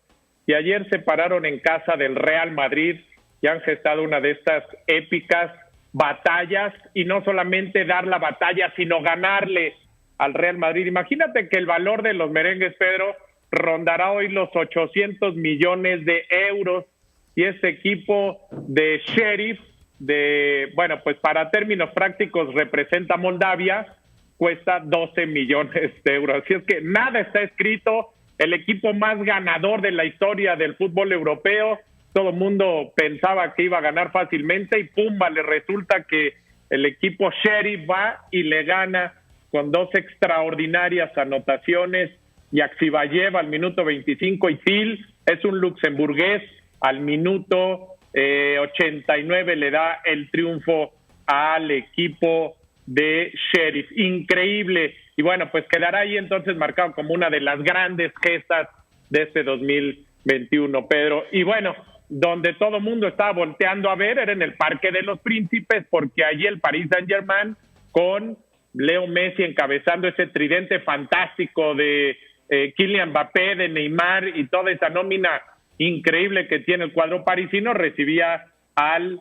y ayer se pararon en casa del Real Madrid y han gestado una de estas épicas batallas, y no solamente dar la batalla, sino ganarle al Real Madrid. Imagínate que el valor de los merengues, Pedro, rondará hoy los 800 millones de euros, y este equipo de Sheriff, bueno, pues para términos prácticos representa Moldavia, cuesta 12 millones de euros. Así es que nada está escrito, el equipo más ganador de la historia del fútbol europeo. Todo el mundo pensaba que iba a ganar fácilmente y pumba, le resulta que el equipo Sheriff va y le gana con dos extraordinarias anotaciones. Yaxibayev al minuto 25 y Phil, es un luxemburgués, al minuto 89 le da el triunfo al equipo de Sheriff. Increíble. Y bueno, pues quedará ahí entonces marcado como una de las grandes gestas de este 2021, Pedro. Y bueno, donde todo el mundo estaba volteando a ver era en el Parque de los Príncipes, porque allí el Paris Saint-Germain, con Leo Messi encabezando ese tridente fantástico de Kylian Mbappé, de Neymar y toda esa nómina increíble que tiene el cuadro parisino, recibía al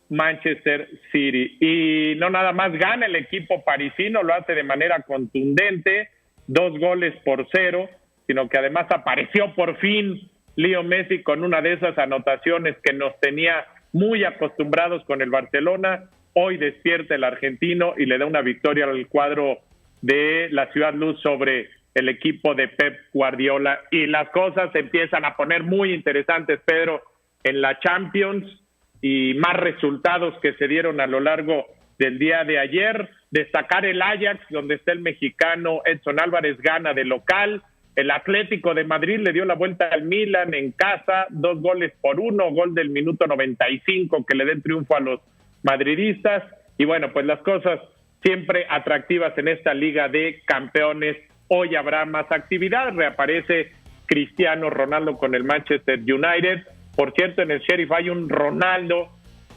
Manchester City. Y no nada más gana el equipo parisino, lo hace de manera contundente, 2-0, sino que además apareció por fin Leo Messi con una de esas anotaciones que nos tenía muy acostumbrados con el Barcelona. Hoy despierta el argentino y le da una victoria al cuadro de la Ciudad Luz sobre el equipo de Pep Guardiola. Y las cosas se empiezan a poner muy interesantes, Pedro, en la Champions, y más resultados que se dieron a lo largo del día de ayer. Destacar el Ajax, donde está el mexicano Edson Álvarez, gana de local. El Atlético de Madrid le dio la vuelta al Milan en casa, 2-1, gol del minuto 95 que le da el triunfo a los madridistas. Y bueno, pues las cosas siempre atractivas en esta Liga de Campeones. Hoy habrá más actividad, reaparece Cristiano Ronaldo con el Manchester United. Por cierto, en el Sheriff hay un Ronaldo,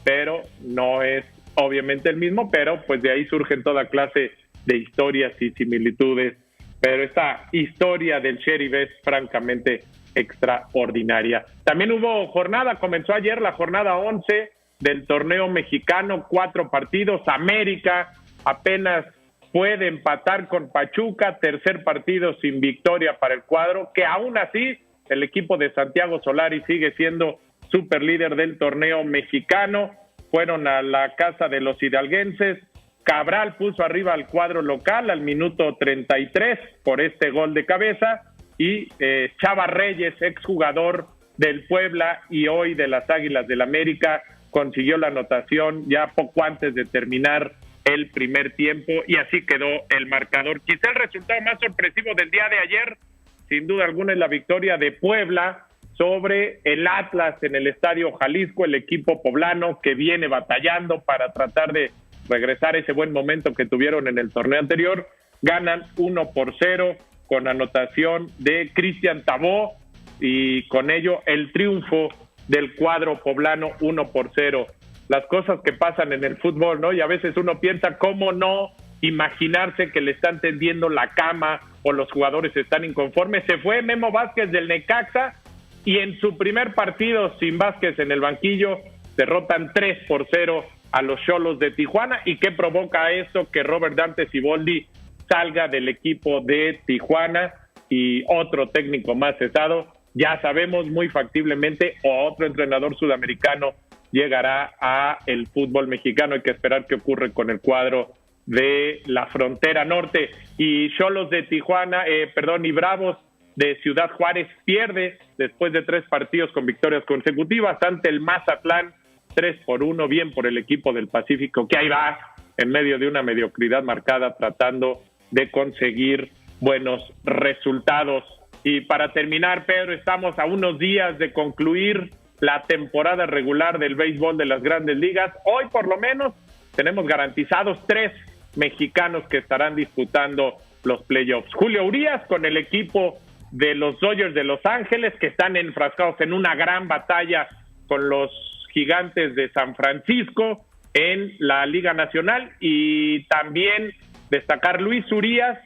pero no es obviamente el mismo, pero pues de ahí surgen toda clase de historias y similitudes. Pero esta historia del Sheriff es francamente extraordinaria. También hubo jornada, comenzó ayer la jornada 11 del torneo mexicano, 4 partidos. América apenas puede empatar con Pachuca, tercer partido sin victoria para el cuadro, que aún así el equipo de Santiago Solari sigue siendo superlíder del torneo mexicano. Fueron a la casa de los hidalguenses. Cabral puso arriba al cuadro local al minuto 33 por este gol de cabeza, y Chava Reyes, exjugador del Puebla y hoy de las Águilas del América, consiguió la anotación ya poco antes de terminar el primer tiempo, y así quedó el marcador. Quizá el resultado más sorpresivo del día de ayer, sin duda alguna, es la victoria de Puebla sobre el Atlas en el Estadio Jalisco, el equipo poblano que viene batallando para tratar de regresar ese buen momento que tuvieron en el torneo anterior. Ganan 1-0 con anotación de Cristian Tabó, y con ello el triunfo del cuadro poblano 1-0. Las cosas que pasan en el fútbol, ¿no? Y a veces uno piensa, ¿cómo no imaginarse que le están tendiendo la cama o los jugadores están inconformes? Se fue Memo Vázquez del Necaxa y en su primer partido sin Vázquez en el banquillo derrotan 3-0 a los Xolos de Tijuana. ¿Y qué provoca esto? Que Robert Dante Siboldi salga del equipo de Tijuana y otro técnico más cesado. Ya sabemos, muy factiblemente otro entrenador sudamericano llegará a el fútbol mexicano. Hay que esperar qué ocurre con el cuadro de la frontera norte. Y Xolos de Tijuana, y Bravos de Ciudad Juárez pierde después de 3 partidos con victorias consecutivas ante el Mazatlán 3-1, bien por el equipo del Pacífico, que ahí va en medio de una mediocridad marcada, tratando de conseguir buenos resultados. Y para terminar, Pedro, estamos a unos días de concluir la temporada regular del béisbol de las Grandes Ligas. Hoy, por lo menos, tenemos garantizados 3 mexicanos que estarán disputando los playoffs. Julio Urías con el equipo de los Dodgers de Los Ángeles, que están enfrascados en una gran batalla con los Gigantes de San Francisco en la Liga Nacional. Y también destacar Luis Urías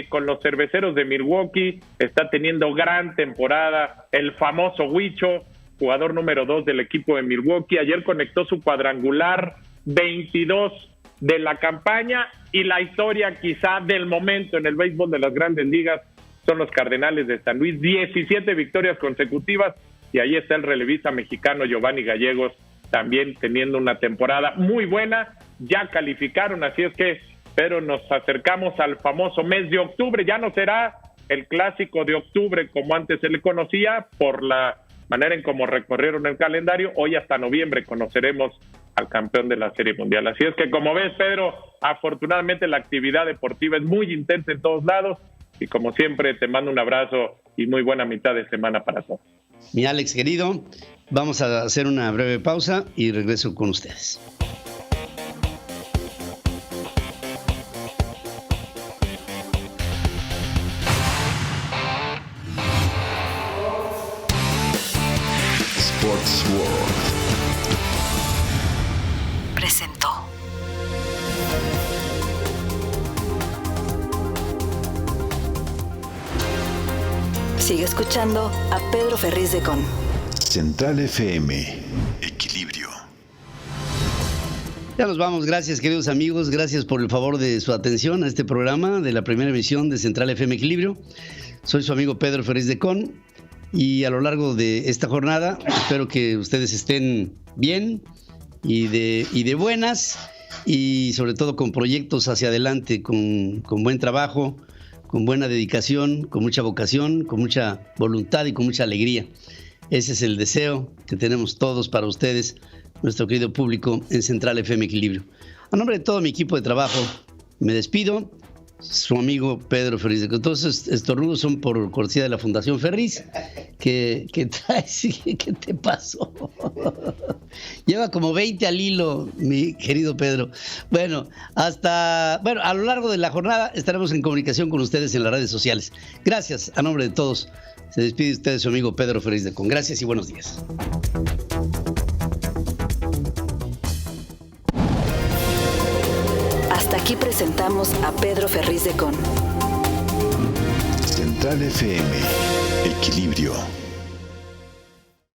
con los Cerveceros de Milwaukee, está teniendo gran temporada, el famoso Huicho, jugador número 2 del equipo de Milwaukee. Ayer conectó su cuadrangular 22 de la campaña, y la historia quizá del momento en el béisbol de las Grandes Ligas son los Cardenales de San Luis, 17 victorias consecutivas, y ahí está el relevista mexicano Giovanny Gallegos también teniendo una temporada muy buena. Ya calificaron, así es que, pero nos acercamos al famoso mes de octubre. Ya no será el clásico de octubre como antes se le conocía por la manera en cómo recorrieron el calendario. Hoy hasta noviembre conoceremos al campeón de la Serie Mundial. Así es que, como ves, Pedro, afortunadamente la actividad deportiva es muy intensa en todos lados, y como siempre te mando un abrazo y muy buena mitad de semana para todos. Mi Alex querido, vamos a hacer una breve pausa y regreso con ustedes. Sports World presentó. Sigue escuchando a Pedro Ferriz de Con. Central FM, Equilibrio. Ya nos vamos, gracias queridos amigos, gracias por el favor de su atención a este programa de la primera emisión de Central FM Equilibrio. Soy su amigo Pedro Ferriz de Con, y a lo largo de esta jornada espero que ustedes estén bien y de buenas, y sobre todo con proyectos hacia adelante, con buen trabajo, con buena dedicación, con mucha vocación, con mucha voluntad y con mucha alegría. Ese es el deseo que tenemos todos para ustedes, nuestro querido público en Central FM Equilibrio. A nombre de todo mi equipo de trabajo, me despido. Su amigo Pedro Ferriz. Todos estos estornudos son por cortesía de la Fundación Ferriz. ¿Qué traes? ¿Qué te pasó? Lleva como 20 al hilo, mi querido Pedro. Bueno, a lo largo de la jornada estaremos en comunicación con ustedes en las redes sociales. Gracias, a nombre de todos. Se despide usted su amigo Pedro Ferriz de Con. Gracias y buenos días. Hasta aquí presentamos a Pedro Ferriz de Con. Central FM, Equilibrio.